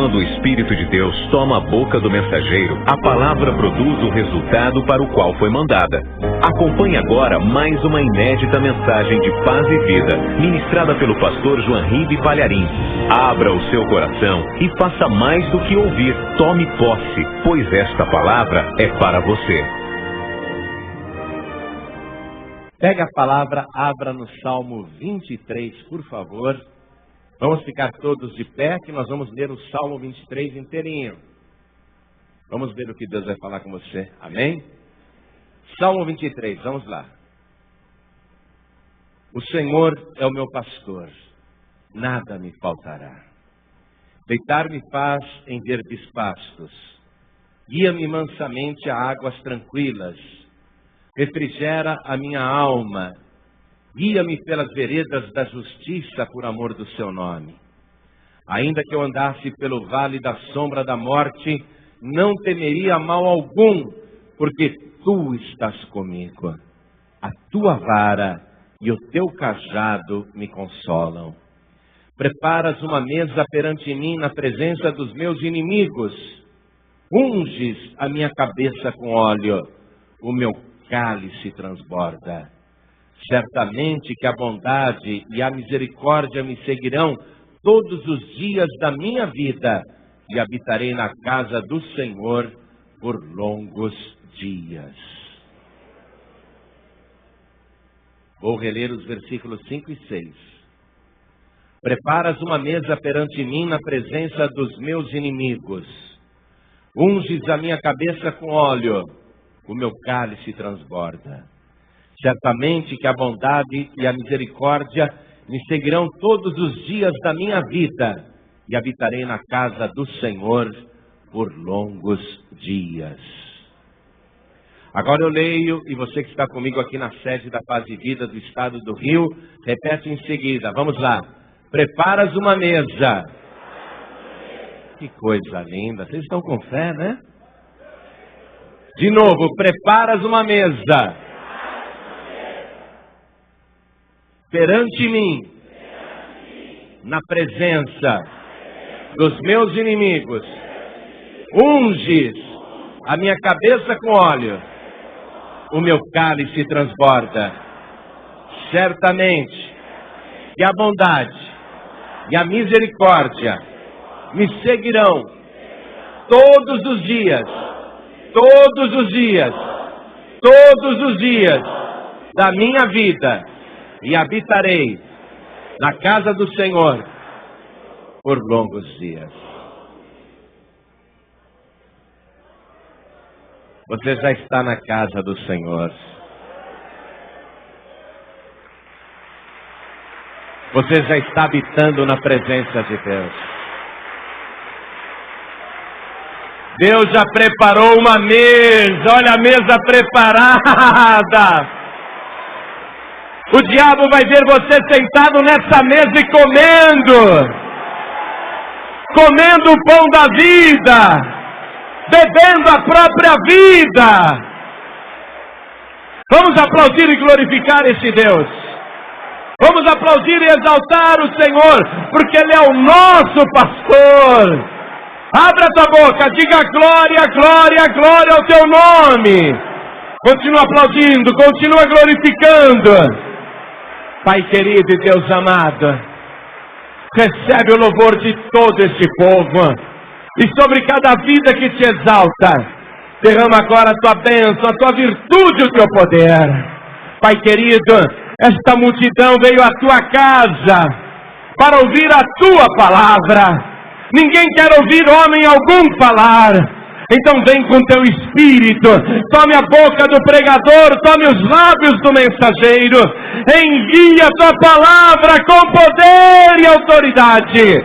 quando o Espírito de Deus toma a boca do mensageiro, a palavra produz o resultado para o qual foi mandada. Acompanhe agora mais uma inédita mensagem de paz e vida, ministrada pelo pastor Joanribe Palharim. Abra o seu coração e faça mais do que ouvir. Tome posse, pois esta palavra é para você. Pega a palavra, abra no Salmo 23, por favor. Vamos ficar todos de pé, que nós vamos ler o Salmo 23 inteirinho. Vamos ver o que Deus vai falar com você. Amém? Salmo 23, vamos lá. O Senhor é o meu pastor, nada me faltará. Deitar-me faz em verdes pastos. Guia-me mansamente a águas tranquilas. Refrigera a minha alma. Guia-me pelas veredas da justiça por amor do seu nome. Ainda que eu andasse pelo vale da sombra da morte, não temeria mal algum, porque tu estás comigo. A tua vara e o teu cajado me consolam. Preparas uma mesa perante mim na presença dos meus inimigos. Unges a minha cabeça com óleo. O meu cálice transborda. Certamente que a bondade e a misericórdia me seguirão todos os dias da minha vida, e habitarei na casa do Senhor por longos dias. Vou reler os versículos 5 e 6. Preparas uma mesa perante mim na presença dos meus inimigos. Unges a minha cabeça com óleo, o meu cálice transborda. Certamente que a bondade e a misericórdia me seguirão todos os dias da minha vida, e habitarei na casa do Senhor por longos dias. Agora eu leio, e você que está comigo aqui na sede da Paz e Vida do Estado do Rio, repete em seguida. Vamos lá. Preparas uma mesa. Que coisa linda. Vocês estão com fé, né? De novo. Preparas uma mesa perante mim, na presença dos meus inimigos. Unges a minha cabeça com óleo, o meu cálice transborda. Certamente que a bondade e a misericórdia me seguirão todos os dias, todos os dias, todos os dias da minha vida, e habitarei na casa do Senhor por longos dias. Você já está na casa do Senhor. Você já está habitando na presença de Deus. Deus já preparou uma mesa. Olha a mesa preparada. O diabo vai ver você sentado nessa mesa e comendo o pão da vida, bebendo a própria vida. Vamos aplaudir e glorificar esse Deus. Vamos aplaudir e exaltar o Senhor, porque Ele é o nosso pastor. Abra tua boca, diga glória, glória, glória ao teu nome. Continua aplaudindo, continua glorificando. Pai querido e Deus amado, recebe o louvor de todo este povo, e sobre cada vida que te exalta, derrama agora a tua bênção, a tua virtude, o teu poder. Pai querido, esta multidão veio à tua casa para ouvir a tua palavra. Ninguém quer ouvir homem algum falar. Então vem com teu espírito, tome a boca do pregador, tome os lábios do mensageiro, envia a tua palavra com poder e autoridade,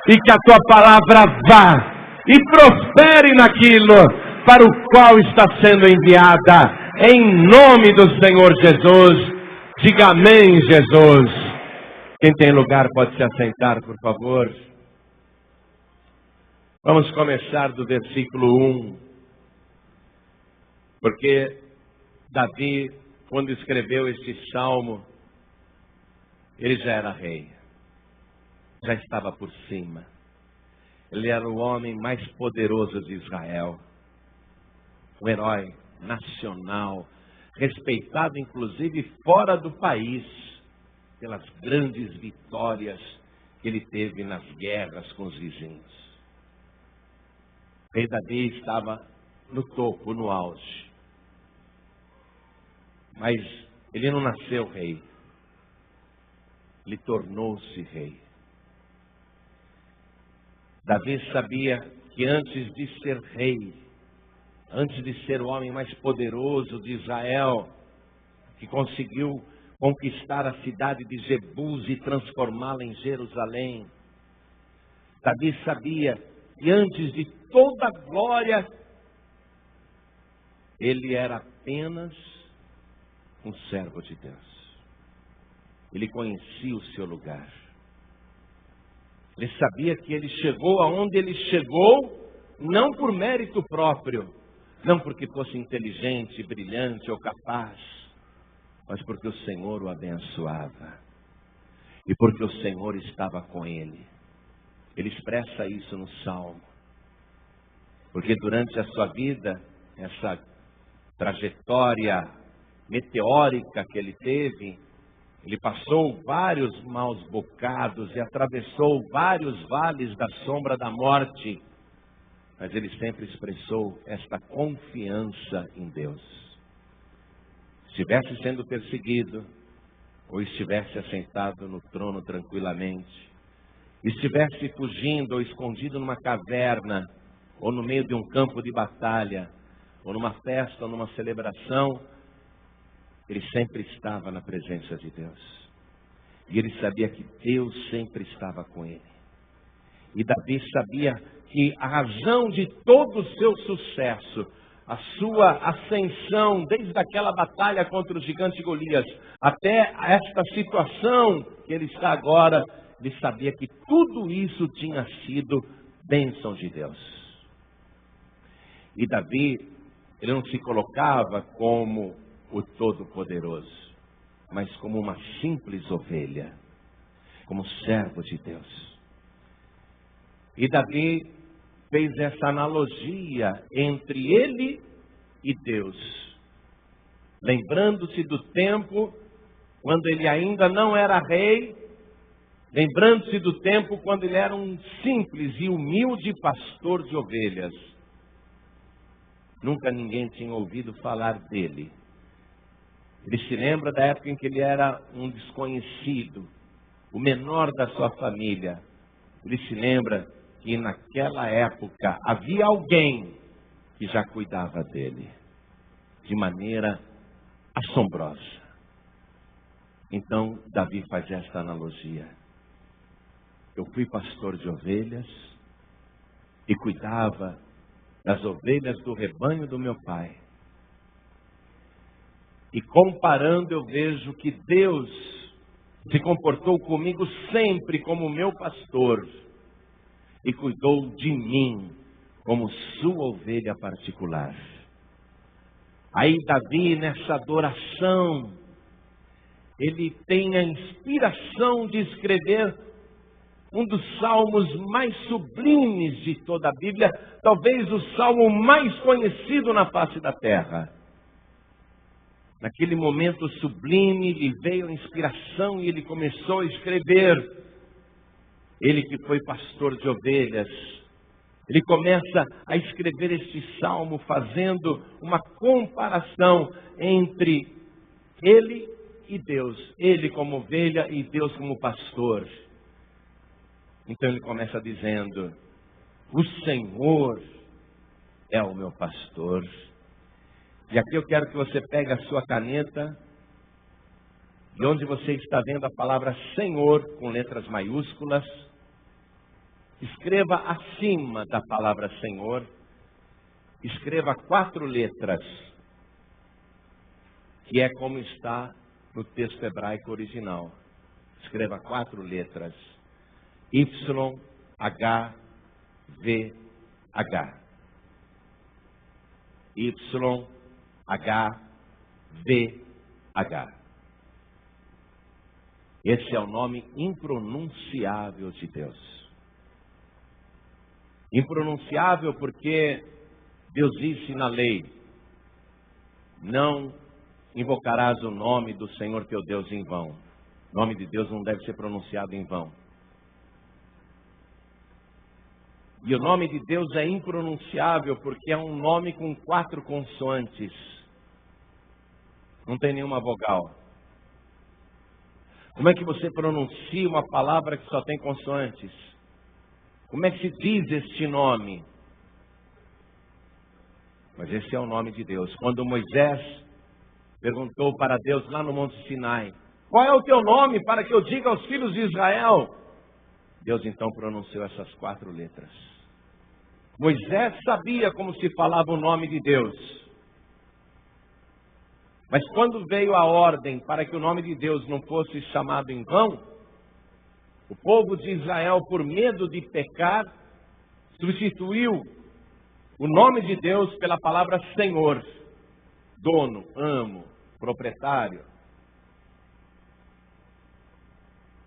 e que a tua palavra vá e prospere naquilo para o qual está sendo enviada, em nome do Senhor Jesus. Diga amém, Jesus. Quem tem lugar pode se assentar, por favor. Vamos começar do versículo 1, porque Davi, quando escreveu este salmo, ele já era rei, já estava por cima. Ele era o homem mais poderoso de Israel. Um herói nacional, respeitado inclusive fora do país, pelas grandes vitórias que ele teve nas guerras com os vizinhos. O rei Davi estava no topo, no auge. Mas ele não nasceu rei. Ele tornou-se rei. Davi sabia que antes de ser rei, antes de ser o homem mais poderoso de Israel, que conseguiu conquistar a cidade de Jebus e transformá-la em Jerusalém, Davi sabia que antes de toda a glória, ele era apenas um servo de Deus. Ele conhecia o seu lugar. Ele sabia que ele chegou aonde ele chegou, não por mérito próprio, não porque fosse inteligente, brilhante ou capaz, mas porque o Senhor o abençoava. E porque o Senhor estava com ele. Ele expressa isso no Salmo. Porque durante a sua vida, essa trajetória meteórica que ele teve, ele passou vários maus bocados e atravessou vários vales da sombra da morte. Mas ele sempre expressou esta confiança em Deus. Estivesse sendo perseguido, ou estivesse assentado no trono tranquilamente, estivesse fugindo ou escondido numa caverna, ou no meio de um campo de batalha, ou numa festa, ou numa celebração, ele sempre estava na presença de Deus. E ele sabia que Deus sempre estava com ele. E Davi sabia que a razão de todo o seu sucesso, a sua ascensão, desde aquela batalha contra o gigante Golias, até esta situação que ele está agora, ele sabia que tudo isso tinha sido bênção de Deus. E Davi, ele não se colocava como o Todo-Poderoso, mas como uma simples ovelha, como servo de Deus. E Davi fez essa analogia entre ele e Deus, lembrando-se do tempo quando ele ainda não era rei, lembrando-se do tempo quando ele era um simples e humilde pastor de ovelhas. Nunca ninguém tinha ouvido falar dele. Ele se lembra da época em que ele era um desconhecido, o menor da sua família. Ele se lembra que naquela época havia alguém que já cuidava dele de maneira assombrosa. Então Davi faz esta analogia. Eu fui pastor de ovelhas e cuidava das ovelhas do rebanho do meu pai. E comparando, eu vejo que Deus se comportou comigo sempre como meu pastor e cuidou de mim como sua ovelha particular. Aí Davi, nessa adoração, ele tem a inspiração de escrever um dos salmos mais sublimes de toda a Bíblia, talvez o salmo mais conhecido na face da terra. Naquele momento sublime, lhe veio a inspiração e ele começou a escrever. Ele que foi pastor de ovelhas, ele começa a escrever este salmo fazendo uma comparação entre ele e Deus. Ele como ovelha e Deus como pastor. Então ele começa dizendo: o Senhor é o meu pastor. E aqui eu quero que você pegue a sua caneta, e onde você está vendo a palavra Senhor com letras maiúsculas, escreva acima da palavra Senhor, escreva 4 letras, que é como está no texto hebraico original. Escreva 4 letras. YHVH. YHVH. Esse é o nome impronunciável de Deus. Impronunciável porque Deus disse na lei: não invocarás o nome do Senhor teu Deus em vão. O nome de Deus não deve ser pronunciado em vão. E o nome de Deus é impronunciável porque é um nome com 4 consoantes. Não tem nenhuma vogal. Como é que você pronuncia uma palavra que só tem consoantes? Como é que se diz este nome? Mas esse é o nome de Deus. Quando Moisés perguntou para Deus lá no Monte Sinai: qual é o teu nome para que eu diga aos filhos de Israel? Deus então pronunciou essas 4 letras. Moisés sabia como se falava o nome de Deus. Mas quando veio a ordem para que o nome de Deus não fosse chamado em vão, o povo de Israel, por medo de pecar, substituiu o nome de Deus pela palavra Senhor, dono, amo, proprietário.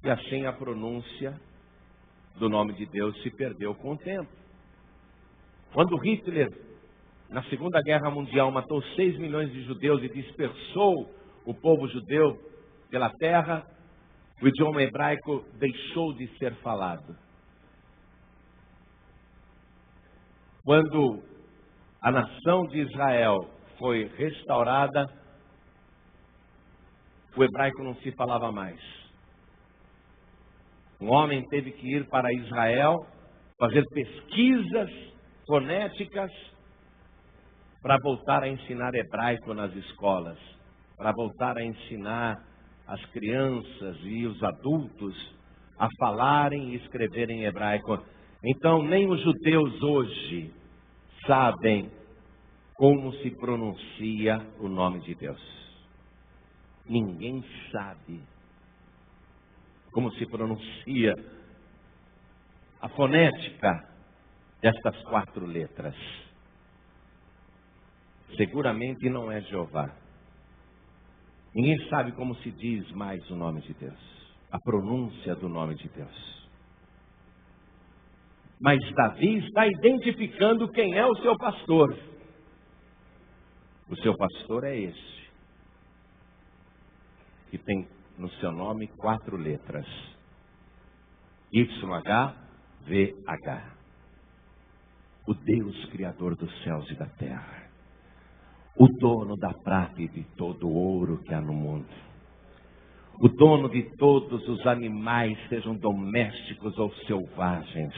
E assim a pronúncia do nome de Deus se perdeu com o tempo. Quando Hitler, na Segunda Guerra Mundial, matou 6 milhões de judeus e dispersou o povo judeu pela terra, o idioma hebraico deixou de ser falado. Quando a nação de Israel foi restaurada, o hebraico não se falava mais. Um homem teve que ir para Israel, fazer pesquisas fonéticas, para voltar a ensinar hebraico nas escolas, para voltar a ensinar as crianças e os adultos a falarem e escreverem hebraico. Então, nem os judeus hoje sabem como se pronuncia o nome de Deus. Ninguém sabe como se pronuncia a fonética destas 4 letras. Seguramente não é Jeová. Ninguém sabe como se diz mais o nome de Deus, a pronúncia do nome de Deus. Mas Davi está identificando quem é o seu pastor. O seu pastor é esse, que tem no seu nome 4 letras: YHVH. O Deus Criador dos céus e da terra. O dono da prata e de todo o ouro que há no mundo. O dono de todos os animais, sejam domésticos ou selvagens.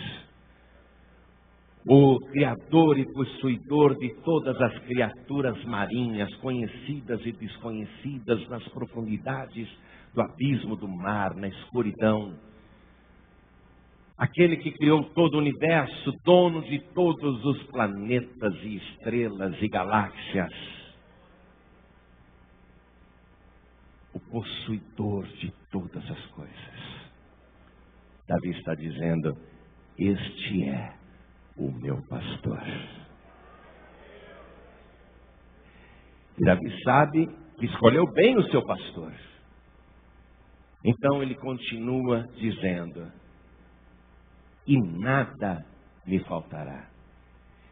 O Criador e possuidor de todas as criaturas marinhas, conhecidas e desconhecidas, nas profundidades do abismo do mar, na escuridão. Aquele que criou todo o universo, dono de todos os planetas e estrelas e galáxias. O possuidor de todas as coisas. Davi está dizendo: este é o meu pastor. E Davi sabe que escolheu bem o seu pastor. Então ele continua dizendo: e nada me faltará.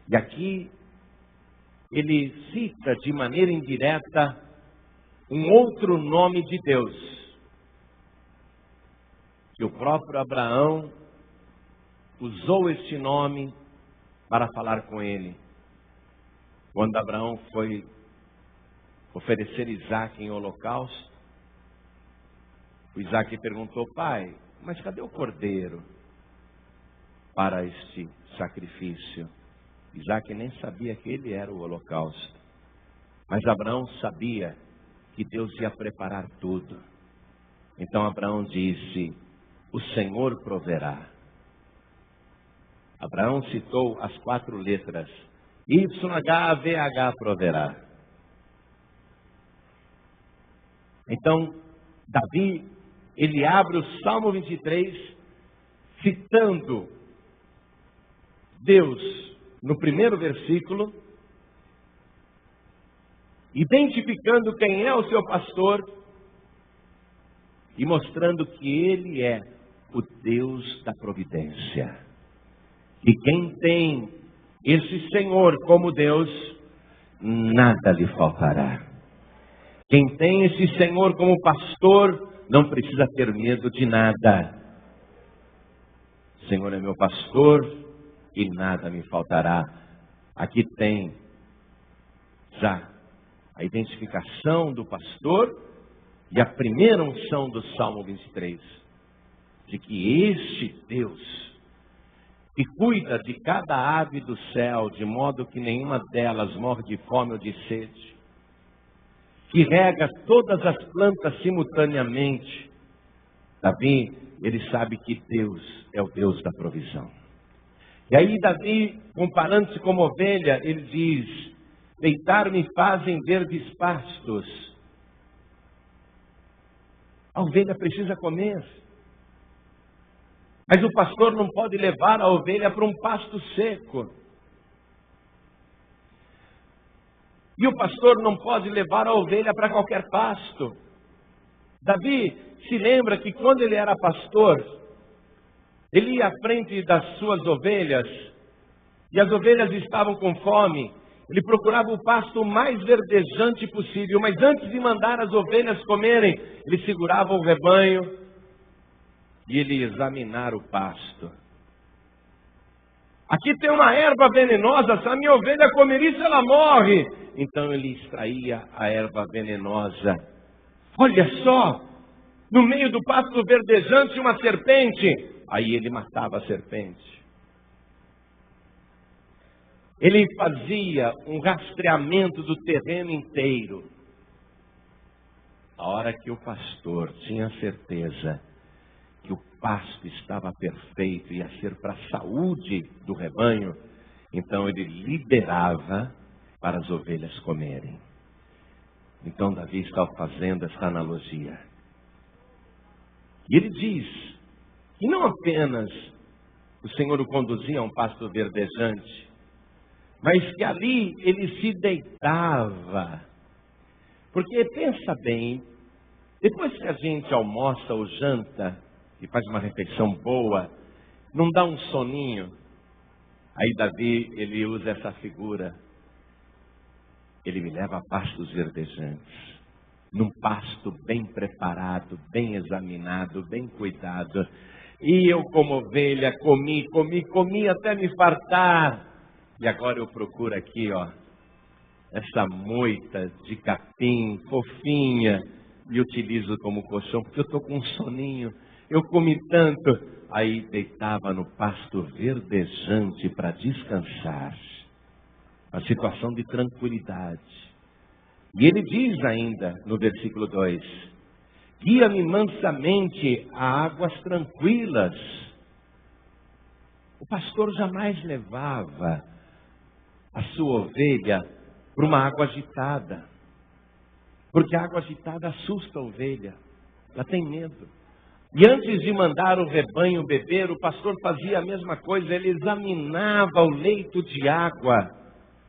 E aqui ele cita de maneira indireta um outro nome de Deus, que o próprio Abraão usou este nome para falar com ele. Quando Abraão foi oferecer Isaque em holocausto, o Isaque perguntou: pai, mas cadê o cordeiro para este sacrifício? Isaque nem sabia que ele era o holocausto. Mas Abraão sabia que Deus ia preparar tudo. Então Abraão disse: o Senhor proverá. Abraão citou as 4 letras: YHVH proverá. Então Davi, ele abre o Salmo 23 citando Deus no primeiro versículo, identificando quem é o seu pastor e mostrando que ele é o Deus da providência, E quem tem esse Senhor como Deus, nada lhe faltará. Quem tem esse Senhor como pastor, não precisa ter medo de nada. O Senhor é meu pastor e nada me faltará. Aqui tem já a identificação do pastor e a primeira unção do Salmo 23. De que este Deus, que cuida de cada ave do céu, de modo que nenhuma delas morre de fome ou de sede, que rega todas as plantas simultaneamente. Davi, ele sabe que Deus é o Deus da provisão. E aí Davi, comparando-se como ovelha, ele diz: deitar-me fazem verdes pastos. A ovelha precisa comer. Mas o pastor não pode levar a ovelha para um pasto seco. E o pastor não pode levar a ovelha para qualquer pasto. Davi se lembra que quando ele era pastor, ele ia à frente das suas ovelhas, e as ovelhas estavam com fome. Ele procurava o pasto mais verdejante possível, mas antes de mandar as ovelhas comerem, ele segurava o rebanho e ele ia examinar o pasto. Aqui tem uma erva venenosa, se a minha ovelha comer isso, ela morre. Então ele extraía a erva venenosa. Olha só, no meio do pasto verdejante uma serpente. Aí ele matava a serpente. Ele fazia um rastreamento do terreno inteiro. A hora que o pastor tinha certeza que o pasto estava perfeito, ia ser para a saúde do rebanho, então ele liberava para as ovelhas comerem. Então Davi está fazendo essa analogia. E ele diz que não apenas o Senhor o conduzia a um pasto verdejante, mas que ali ele se deitava. Porque pensa bem, depois que a gente almoça ou janta, e faz uma refeição boa, não dá um soninho? Aí Davi, ele usa essa figura. Ele me leva a pastos verdejantes, num pasto bem preparado, bem examinado, bem cuidado. E eu, como ovelha, comi até me fartar. E agora eu procuro aqui, ó, essa moita de capim, fofinha, e utilizo como colchão, porque eu estou com um soninho. Eu comi tanto. Aí deitava no pasto verdejante para descansar. A situação de tranquilidade. E ele diz ainda no versículo 2: guia-me mansamente a águas tranquilas. O pastor jamais levava a sua ovelha para uma água agitada. Porque a água agitada assusta a ovelha. Ela tem medo. E antes de mandar o rebanho beber, o pastor fazia a mesma coisa. Ele examinava o leito de água.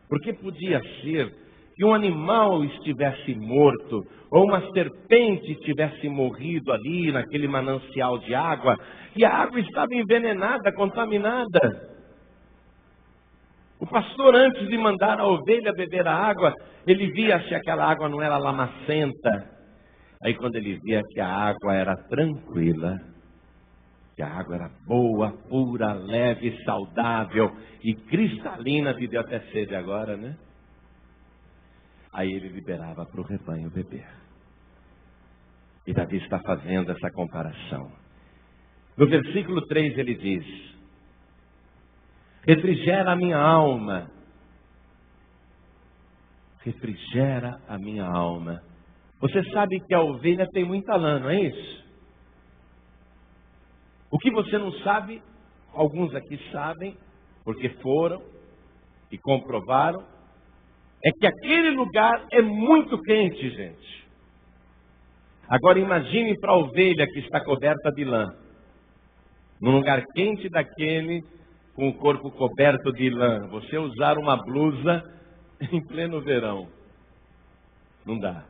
Porque podia ser que um animal estivesse morto, ou uma serpente tivesse morrido ali naquele manancial de água, e a água estava envenenada, contaminada. O pastor, antes de mandar a ovelha beber a água, ele via se aquela água não era lamacenta. Aí quando ele via que a água era tranquila, que a água era boa, pura, leve, saudável e cristalina, te deu até sede agora, né? Aí ele liberava para o rebanho beber. E Davi está fazendo essa comparação. No versículo 3 ele diz: refrigera a minha alma. Refrigera a minha alma. Você sabe que a ovelha tem muita lã, não é isso? O que você não sabe, alguns aqui sabem, porque foram e comprovaram, é que aquele lugar é muito quente, gente. Agora imagine para a ovelha que está coberta de lã, num lugar quente daquele, com o corpo coberto de lã, você usar uma blusa em pleno verão. Não dá.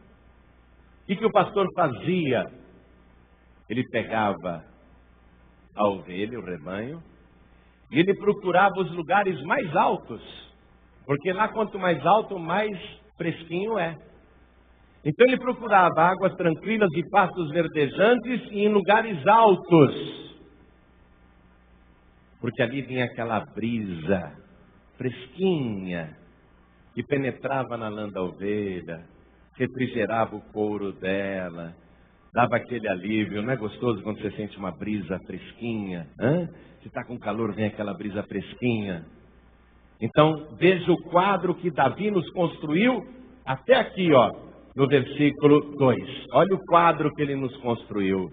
O que o pastor fazia? Ele pegava a ovelha, o rebanho, E ele procurava os lugares mais altos, porque lá quanto mais alto, mais fresquinho é. Então ele procurava águas tranquilas e pastos verdejantes e em lugares altos, porque ali vinha aquela brisa fresquinha que penetrava na lã da ovelha, refrigerava o couro dela, dava aquele alívio. Não é gostoso quando você sente uma brisa fresquinha? Você está com calor, vem aquela brisa fresquinha. Então, veja o quadro que Davi nos construiu até aqui, ó, no versículo 2. Olha o quadro que ele nos construiu.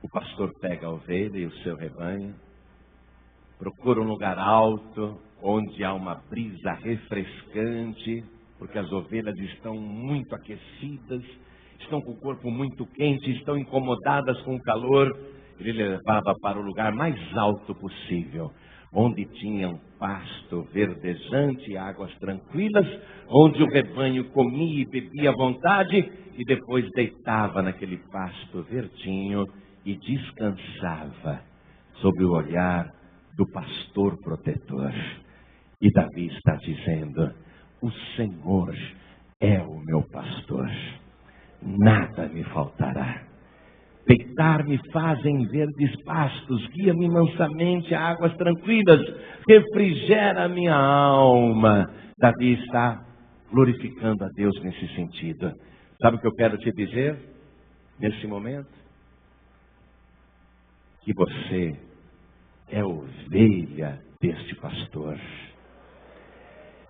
O pastor pega a ovelha e o seu rebanho, procura um lugar alto, onde há uma brisa refrescante, porque as ovelhas estão muito aquecidas, estão com o corpo muito quente, estão incomodadas com o calor. Ele levava para o lugar mais alto possível, onde tinha um pasto verdejante, águas tranquilas, onde o rebanho comia e bebia à vontade, e depois deitava naquele pasto verdinho e descansava sob o olhar do pastor protetor. E Davi está dizendo: o Senhor é o meu pastor, nada me faltará. Deitar-me faz em verdes pastos, guia-me mansamente a águas tranquilas, refrigera a minha alma. Davi está glorificando a Deus nesse sentido. Sabe o que eu quero te dizer nesse momento? Que você é ovelha deste pastor.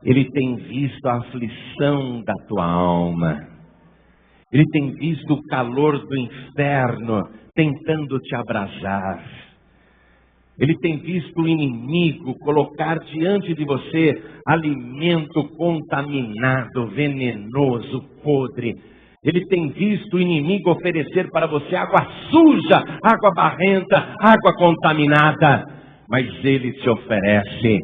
Ele tem visto a aflição da tua alma. Ele tem visto o calor do inferno tentando te abrasar. Ele tem visto o inimigo colocar diante de você alimento contaminado, venenoso, podre. Ele tem visto o inimigo oferecer para você água suja, água barrenta, água contaminada. Mas ele te oferece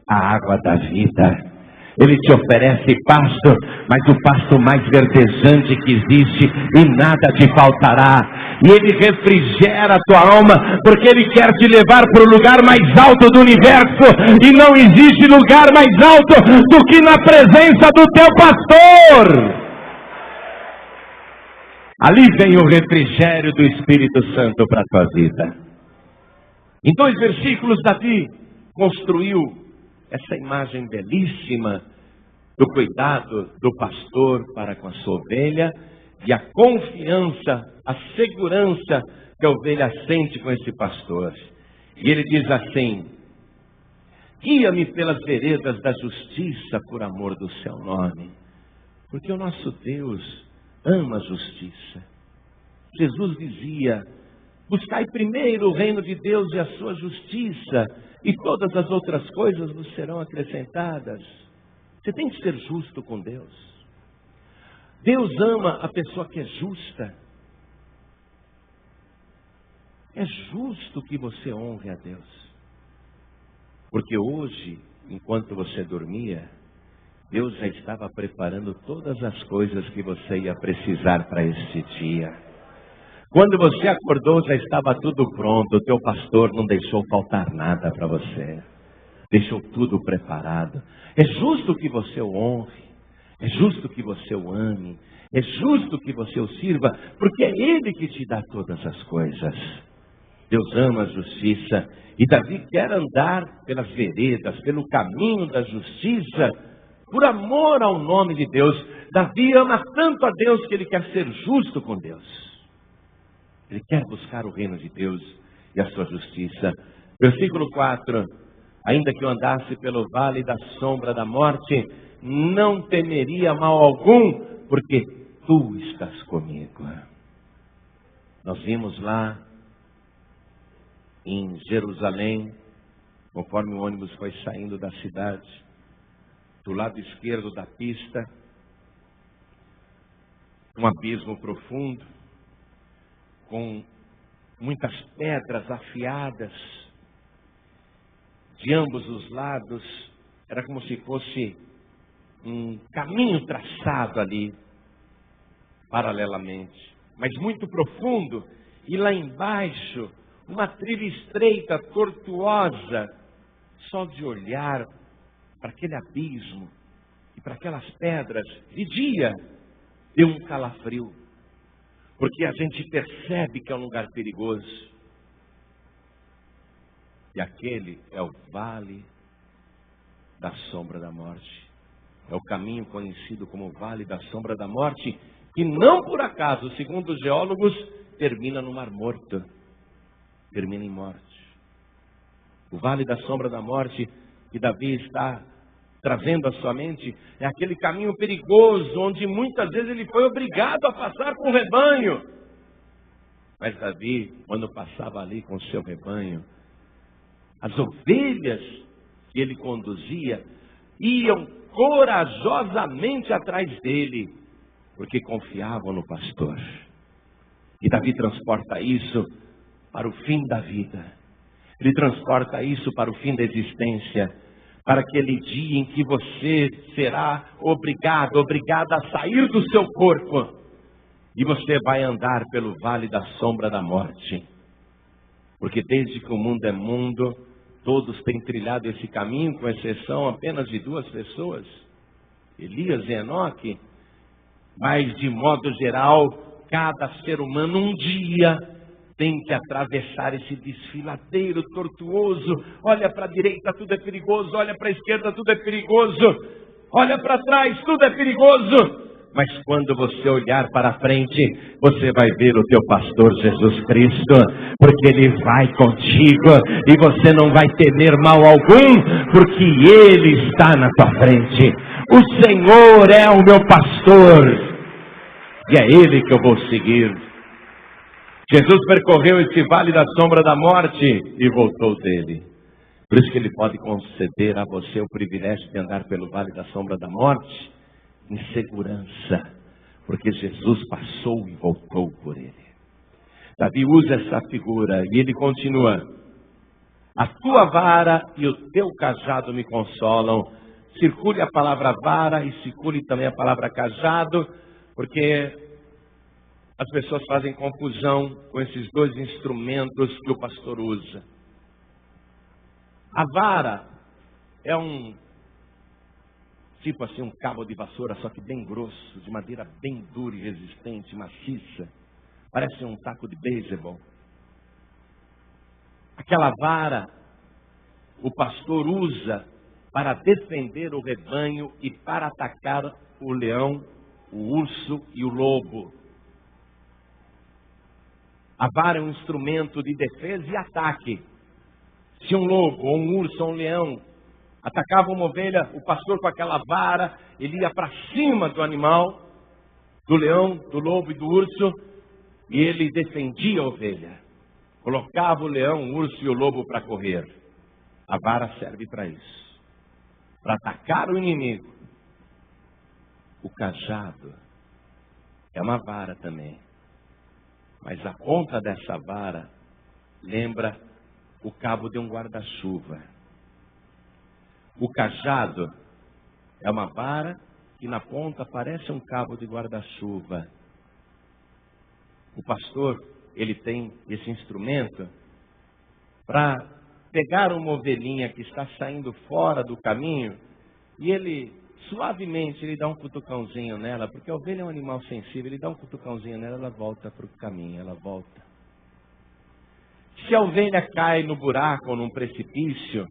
a água da vida. Ele te oferece pasto, mas o pasto mais verdejante que existe, e nada te faltará. E ele refrigera a tua alma, porque ele quer te levar para o lugar mais alto do universo. E não existe lugar mais alto do que na presença do teu pastor. Ali vem o refrigério do Espírito Santo para a tua vida. Em 2 versículos, Davi construiu essa imagem belíssima do cuidado do pastor para com a sua ovelha e a confiança, a segurança que a ovelha sente com esse pastor. E ele diz assim: guia-me pelas veredas da justiça por amor do seu nome. Porque o nosso Deus ama a justiça. Jesus dizia: buscai primeiro o reino de Deus e a sua justiça, e todas as outras coisas vos serão acrescentadas. Você tem que ser justo com Deus. Deus ama a pessoa que é justa. É justo que você honre a Deus. Porque hoje, enquanto você dormia, Deus já estava preparando todas as coisas que você ia precisar para este dia. Quando você acordou, já estava tudo pronto. O teu pastor não deixou faltar nada para você. Deixou tudo preparado. É justo que você o honre. É justo que você o ame. É justo que você o sirva, porque é Ele que te dá todas as coisas. Deus ama a justiça. E Davi quer andar pelas veredas, pelo caminho da justiça, por amor ao nome de Deus. Davi ama tanto a Deus que ele quer ser justo com Deus. Ele quer buscar o reino de Deus e a sua justiça. Versículo 4. Ainda que eu andasse pelo vale da sombra da morte, não temeria mal algum, porque tu estás comigo. Nós vimos lá em Jerusalém, conforme o ônibus foi saindo da cidade, do lado esquerdo da pista, um abismo profundo, com muitas pedras afiadas de ambos os lados. Era como se fosse um caminho traçado ali, paralelamente, mas muito profundo. E lá embaixo, uma trilha estreita, tortuosa. Só de olhar para aquele abismo e para aquelas pedras, de dia, deu um calafrio. Porque a gente percebe que é um lugar perigoso. E aquele é o vale da sombra da morte. É o caminho conhecido como Vale da Sombra da Morte, que não por acaso, segundo os geólogos, termina no Mar Morto. Termina em morte. O Vale da Sombra da Morte que Davi está trazendo à sua mente é aquele caminho perigoso, onde muitas vezes ele foi obrigado a passar com o rebanho. Mas Davi, quando passava ali com o seu rebanho, as ovelhas que ele conduzia iam corajosamente atrás dele, porque confiavam no pastor. E Davi transporta isso para o fim da vida. Ele transporta isso para o fim da existência, para aquele dia em que você será obrigada a sair do seu corpo, e você vai andar pelo vale da sombra da morte. Porque desde que o mundo é mundo, todos têm trilhado esse caminho, com exceção apenas de 2 pessoas, Elias e Enoque. Mas de modo geral, cada ser humano um dia tem que atravessar esse desfiladeiro tortuoso. Olha para a direita, tudo é perigoso. Olha para a esquerda, tudo é perigoso. Olha para trás, tudo é perigoso. Mas quando você olhar para frente, você vai ver o teu pastor Jesus Cristo, porque Ele vai contigo e você não vai temer mal algum, porque Ele está na tua frente. O Senhor é o meu pastor e é Ele que eu vou seguir. Jesus percorreu esse vale da sombra da morte e voltou dele. Por isso que Ele pode conceder a você o privilégio de andar pelo vale da sombra da morte em segurança, porque Jesus passou e voltou por ele. Davi usa essa figura e ele continua: a tua vara e o teu cajado me consolam. Circule a palavra vara e circule também a palavra cajado, porque as pessoas fazem confusão com esses 2 instrumentos que o pastor usa. A vara é tipo assim, um cabo de vassoura, só que bem grosso, de madeira bem dura e resistente, maciça. Parece um taco de beisebol. Aquela vara, o pastor usa para defender o rebanho e para atacar o leão, o urso e o lobo. A vara é um instrumento de defesa e ataque. Se um lobo, ou um urso, ou um leão atacava uma ovelha, o pastor com aquela vara, ele ia para cima do animal, do leão, do lobo e do urso, e ele defendia a ovelha. Colocava o leão, o urso e o lobo para correr. A vara serve para isso, para atacar o inimigo. O cajado é uma vara também, mas a ponta dessa vara lembra o cabo de um guarda-chuva. O cajado é uma vara que na ponta parece um cabo de guarda-chuva. O pastor, ele tem esse instrumento para pegar uma ovelhinha que está saindo fora do caminho e ele, suavemente, ele dá um cutucãozinho nela, porque a ovelha é um animal sensível, ele dá um cutucãozinho nela, ela volta para o caminho, ela volta. Se a ovelha cai no buraco ou num precipício,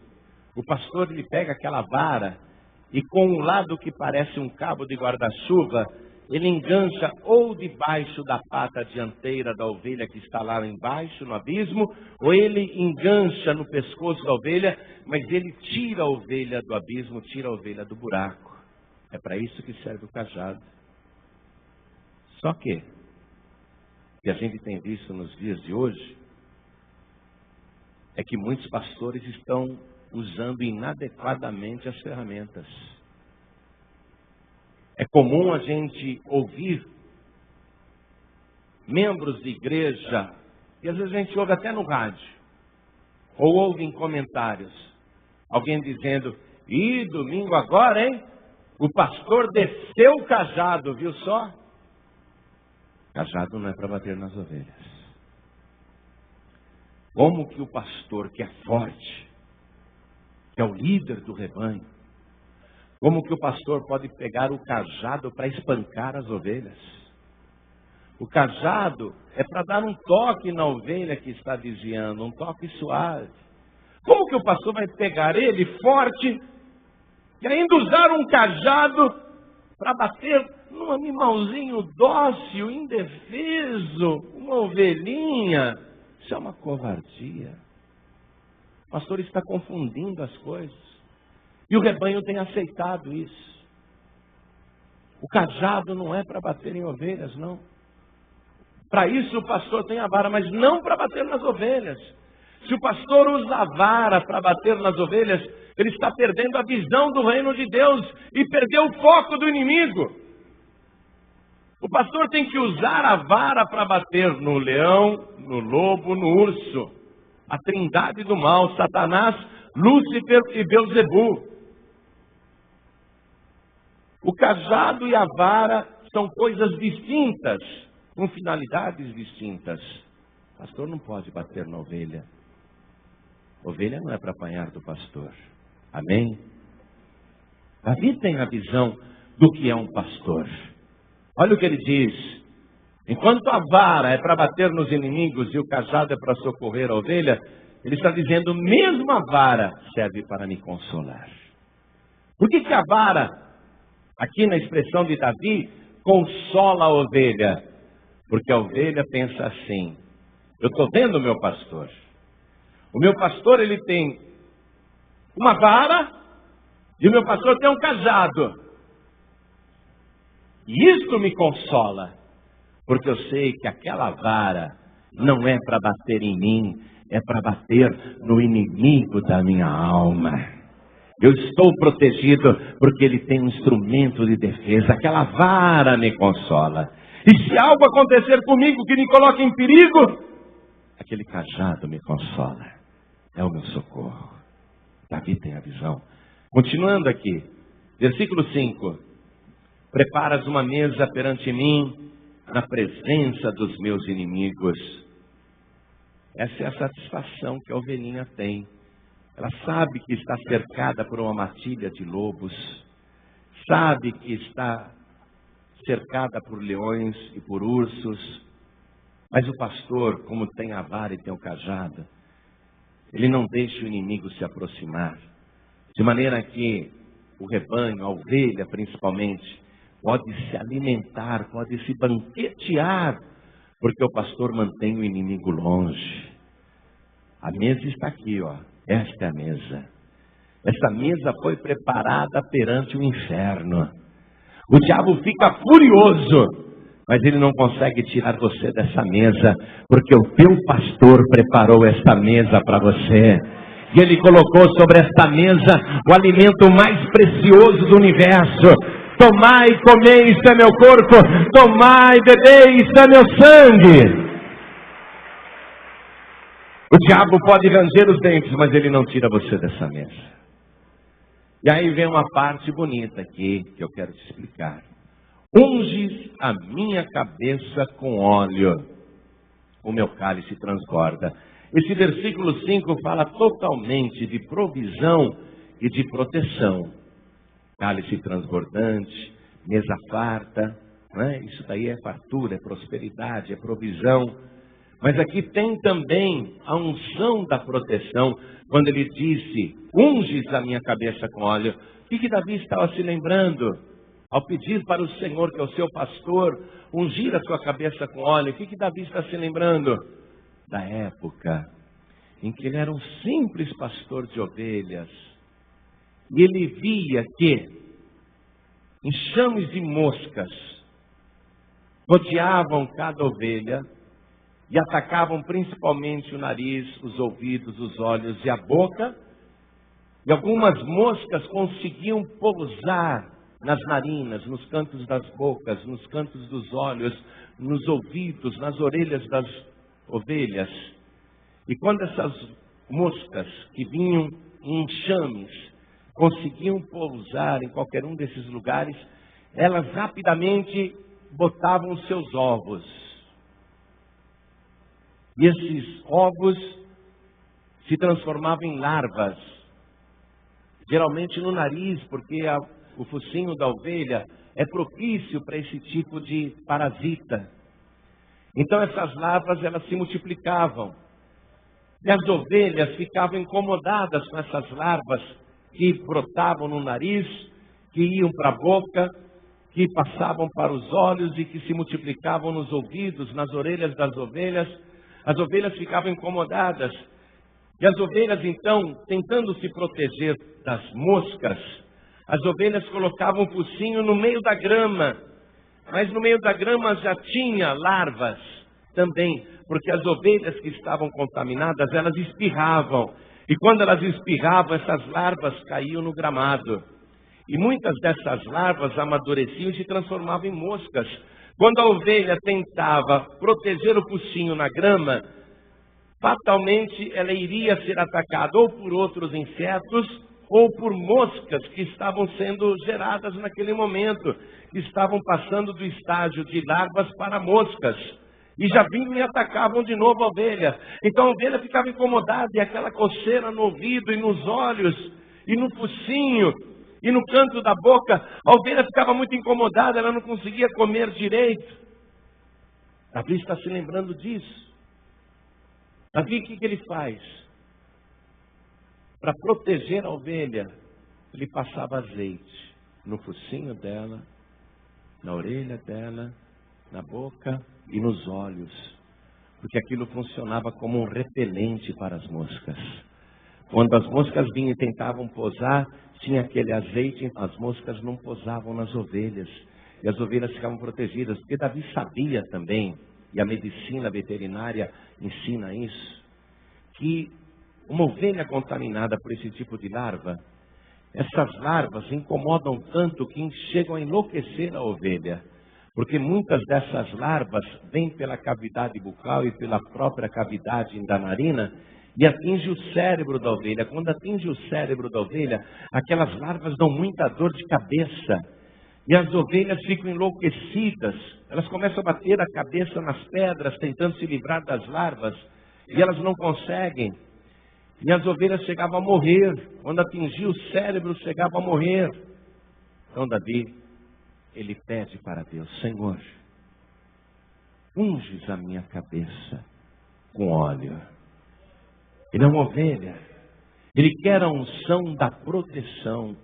o pastor ele pega aquela vara e com um lado que parece um cabo de guarda-chuva, ele engancha ou debaixo da pata dianteira da ovelha que está lá embaixo no abismo, ou ele engancha no pescoço da ovelha, mas ele tira a ovelha do abismo, tira a ovelha do buraco. É para isso que serve o cajado. Só que a gente tem visto nos dias de hoje é que muitos pastores estão usando inadequadamente as ferramentas. É comum a gente ouvir membros de igreja, e às vezes a gente ouve até no rádio, ou ouve em comentários, alguém dizendo: ih, domingo agora, hein? O pastor desceu o cajado, viu só? Cajado não é para bater nas ovelhas. Como que o pastor, que é forte, que é o líder do rebanho, como que o pastor pode pegar o cajado para espancar as ovelhas? O cajado é para dar um toque na ovelha que está desviando, um toque suave. Como que o pastor vai pegar ele forte e ainda usar um cajado para bater num animalzinho dócil, indefeso, uma ovelhinha? Isso é uma covardia. O pastor está confundindo as coisas. E o rebanho tem aceitado isso. O cajado não é para bater em ovelhas, não. Para isso o pastor tem a vara, mas não para bater nas ovelhas. Se o pastor usa a vara para bater nas ovelhas, ele está perdendo a visão do reino de Deus e perdeu o foco do inimigo. O pastor tem que usar a vara para bater no leão, no lobo, no urso. A trindade do mal, Satanás, Lúcifer e Belzebu. O cajado e a vara são coisas distintas, com finalidades distintas. O pastor não pode bater na ovelha. Ovelha não é para apanhar do pastor. Amém? Davi tem a visão do que é um pastor. Olha o que ele diz. Enquanto a vara é para bater nos inimigos e o cajado é para socorrer a ovelha, ele está dizendo, mesmo a vara serve para me consolar. Por que a vara, aqui na expressão de Davi, consola a ovelha? Porque a ovelha pensa assim, eu estou vendo o meu pastor. O meu pastor, ele tem uma vara e o meu pastor tem um cajado. E isso me consola, porque eu sei que aquela vara não é para bater em mim, é para bater no inimigo da minha alma. Eu estou protegido porque ele tem um instrumento de defesa. Aquela vara me consola. E se algo acontecer comigo que me coloque em perigo, aquele cajado me consola. É o meu socorro. Davi tem a visão. Continuando aqui, versículo 5. Preparas uma mesa perante mim, na presença dos meus inimigos. Essa é a satisfação que a ovelhinha tem. Ela sabe que está cercada por uma matilha de lobos. Sabe que está cercada por leões e por ursos. Mas o pastor, como tem a vara e tem o cajado, ele não deixa o inimigo se aproximar. De maneira que o rebanho, a ovelha principalmente, pode se alimentar, pode se banquetear, porque o pastor mantém o inimigo longe. A mesa está aqui, ó. Esta é a mesa. Essa mesa foi preparada perante o inferno. O diabo fica furioso, mas ele não consegue tirar você dessa mesa, porque o teu pastor preparou esta mesa para você. E ele colocou sobre esta mesa o alimento mais precioso do universo. Tomai e comei, isto é meu corpo. Tomai e bebei, isto é meu sangue. O diabo pode ranger os dentes, mas ele não tira você dessa mesa. E aí vem uma parte bonita aqui, que eu quero te explicar. Unges a minha cabeça com óleo, o meu cálice transborda. Esse versículo 5 fala totalmente de provisão e de proteção. Cálice transbordante, mesa farta, né? Isso daí é fartura, é prosperidade, é provisão. Mas aqui tem também a unção da proteção, quando ele disse, unges a minha cabeça com óleo. O que Davi estava se lembrando? Ao pedir para o Senhor, que é o seu pastor, ungir a sua cabeça com óleo, o que Davi está se lembrando? Da época em que ele era um simples pastor de ovelhas. E ele via que enxames de moscas rodeavam cada ovelha e atacavam principalmente o nariz, os ouvidos, os olhos e a boca. E algumas moscas conseguiam pousar nas narinas, nos cantos das bocas, nos cantos dos olhos, nos ouvidos, nas orelhas das ovelhas. E quando essas moscas que vinham em enxames conseguiam pousar em qualquer um desses lugares, elas rapidamente botavam os seus ovos. E esses ovos se transformava em larvas, geralmente no nariz, porque o focinho da ovelha é propício para esse tipo de parasita. Então essas larvas, elas se multiplicavam. E as ovelhas ficavam incomodadas com essas larvas que brotavam no nariz, que iam para a boca, que passavam para os olhos e que se multiplicavam nos ouvidos, nas orelhas das ovelhas. As ovelhas ficavam incomodadas. E as ovelhas, então, tentando se proteger das moscas, as ovelhas colocavam o focinho no meio da grama. Mas no meio da grama já tinha larvas também, porque as ovelhas que estavam contaminadas, elas espirravam. E quando elas espirravam, essas larvas caíam no gramado. E muitas dessas larvas amadureciam e se transformavam em moscas. Quando a ovelha tentava proteger o focinho na grama, fatalmente ela iria ser atacada ou por outros insetos ou por moscas que estavam sendo geradas naquele momento, que estavam passando do estágio de larvas para moscas. E já vinham e atacavam de novo a ovelha. Então a ovelha ficava incomodada e aquela coceira no ouvido e nos olhos e no focinho e no canto da boca, a ovelha ficava muito incomodada, ela não conseguia comer direito. Davi está se lembrando disso. Davi, o que ele faz? Para proteger a ovelha, ele passava azeite no focinho dela, na orelha dela, na boca e nos olhos, porque aquilo funcionava como um repelente para as moscas. Quando as moscas vinham e tentavam posar, tinha aquele azeite, as moscas não posavam nas ovelhas, e as ovelhas ficavam protegidas, porque Davi sabia também, e a medicina veterinária ensina isso, que uma ovelha contaminada por esse tipo de larva, essas larvas incomodam tanto que chegam a enlouquecer a ovelha, porque muitas dessas larvas vêm pela cavidade bucal e pela própria cavidade da narina e atinge o cérebro da ovelha. Quando atinge o cérebro da ovelha, aquelas larvas dão muita dor de cabeça e as ovelhas ficam enlouquecidas. Elas começam a bater a cabeça nas pedras, tentando se livrar das larvas, e elas não conseguem. E as ovelhas chegavam a morrer. Quando atingia o cérebro, chegavam a morrer. Então Davi, ele pede para Deus: Senhor, unges a minha cabeça com óleo. Ele é uma ovelha. Ele quer a unção da proteção.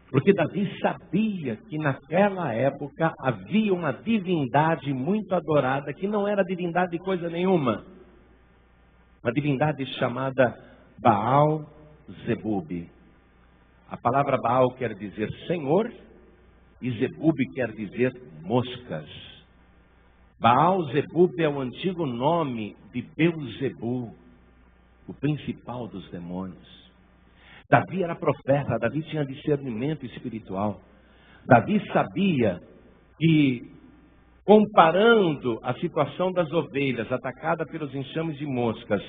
Porque Davi sabia que naquela época havia uma divindade muito adorada, que não era divindade de coisa nenhuma. Uma divindade chamada Baal-Zebub. A palavra Baal quer dizer Senhor e Zebub quer dizer moscas. Baal-Zebub é o antigo nome de Beuzebu, o principal dos demônios. Davi era profeta, Davi tinha discernimento espiritual. Davi sabia que, comparando a situação das ovelhas atacadas pelos enxames de moscas,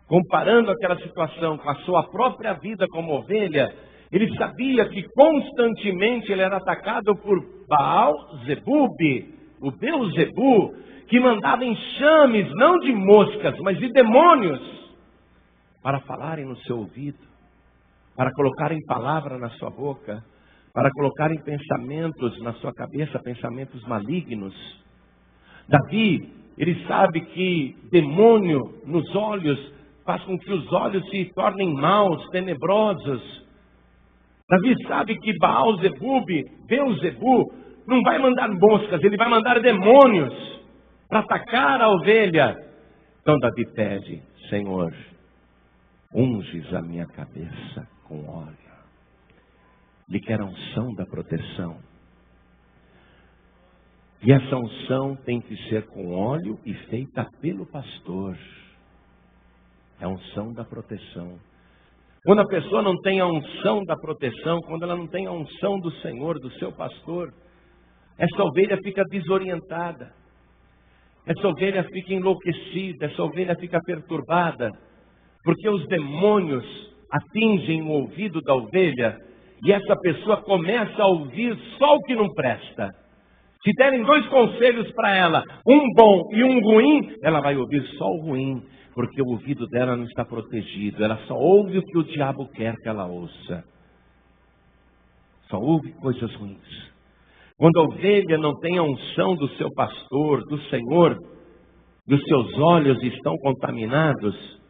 comparando aquela situação com a sua própria vida como ovelha, ele sabia que constantemente ele era atacado por Baal-Zebub, o Beuzebu, que mandava enxames não de moscas, mas de demônios, para falarem no seu ouvido, para colocarem palavra na sua boca, para colocarem pensamentos na sua cabeça, pensamentos malignos. Davi, ele sabe que demônio nos olhos faz com que os olhos se tornem maus, tenebrosos. Davi sabe que Baal-Zebub, Beuzebu, não vai mandar moscas, ele vai mandar demônios para atacar a ovelha. Então Davi pede: Senhor, unges a minha cabeça com óleo. Ele quer a unção da proteção. E essa unção tem que ser com óleo e feita pelo pastor. É a unção da proteção. Quando a pessoa não tem a unção da proteção, quando ela não tem a unção do Senhor, do seu pastor, essa ovelha fica desorientada. Essa ovelha fica enlouquecida, essa ovelha fica perturbada, porque os demônios atingem o ouvido da ovelha e essa pessoa começa a ouvir só o que não presta. Se derem 2 conselhos para ela, um bom e um ruim, ela vai ouvir só o ruim, porque o ouvido dela não está protegido. Ela só ouve o que o diabo quer que ela ouça. Só ouve coisas ruins. Quando a ovelha não tem a unção do seu pastor, do Senhor, e os seus olhos estão contaminados,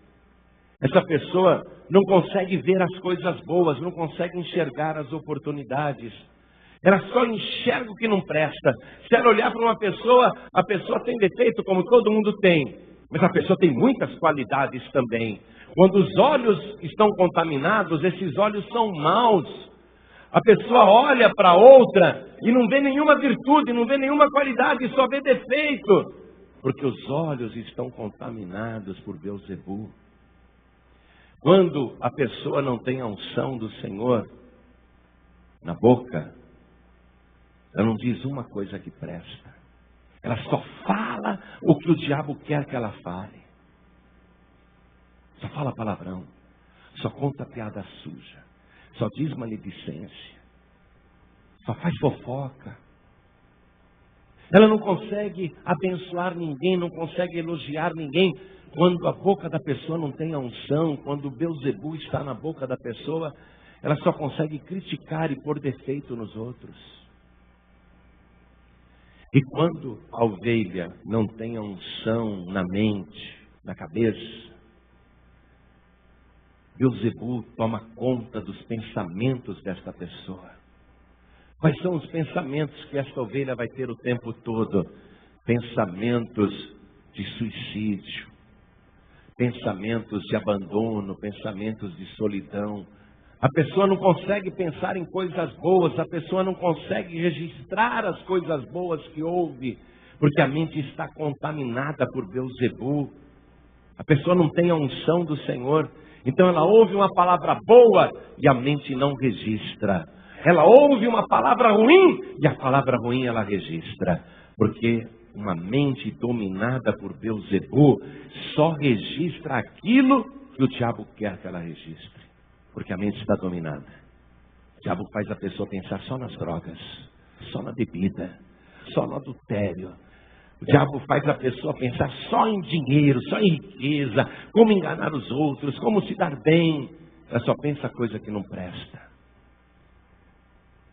essa pessoa não consegue ver as coisas boas, não consegue enxergar as oportunidades. Ela só enxerga o que não presta. Se ela olhar para uma pessoa, a pessoa tem defeito como todo mundo tem. Mas a pessoa tem muitas qualidades também. Quando os olhos estão contaminados, esses olhos são maus. A pessoa olha para outra e não vê nenhuma virtude, não vê nenhuma qualidade, só vê defeito. Porque os olhos estão contaminados por Beelzebu. Quando a pessoa não tem a unção do Senhor na boca, ela não diz uma coisa que presta. Ela só fala o que o diabo quer que ela fale. Só fala palavrão. Só conta piada suja. Só diz maledicência. Só faz fofoca. Ela não consegue abençoar ninguém, não consegue elogiar ninguém. Quando a boca da pessoa não tem a unção, quando o Beelzebu está na boca da pessoa, ela só consegue criticar e pôr defeito nos outros. E quando a ovelha não tem a unção na mente, na cabeça, Beelzebu toma conta dos pensamentos desta pessoa. Quais são os pensamentos que esta ovelha vai ter o tempo todo? Pensamentos de suicídio, pensamentos de abandono, pensamentos de solidão. A pessoa não consegue pensar em coisas boas, a pessoa não consegue registrar as coisas boas que houve, porque a mente está contaminada por Beelzebu. A pessoa não tem a unção do Senhor, então ela ouve uma palavra boa e a mente não registra. Ela ouve uma palavra ruim e a palavra ruim ela registra, porque uma mente dominada por Beelzebu só registra aquilo que o diabo quer que ela registre. Porque a mente está dominada. O diabo faz a pessoa pensar só nas drogas, só na bebida, só no adultério. O diabo faz a pessoa pensar só em dinheiro, só em riqueza, como enganar os outros, como se dar bem. Ela só pensa coisa que não presta.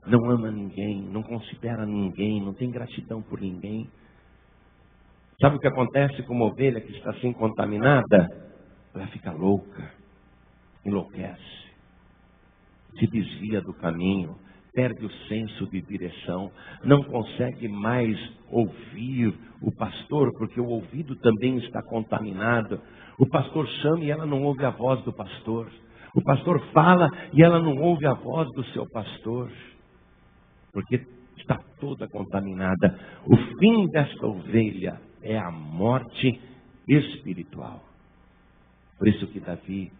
Não ama ninguém, não considera ninguém, não tem gratidão por ninguém. Sabe o que acontece com uma ovelha que está assim contaminada? Ela fica louca, enlouquece. Se desvia do caminho, perde o senso de direção, não consegue mais ouvir o pastor, porque o ouvido também está contaminado. O pastor chama e ela não ouve a voz do pastor. O pastor fala e ela não ouve a voz do seu pastor, porque está toda contaminada. O fim desta ovelha é a morte espiritual. Por isso que Davi,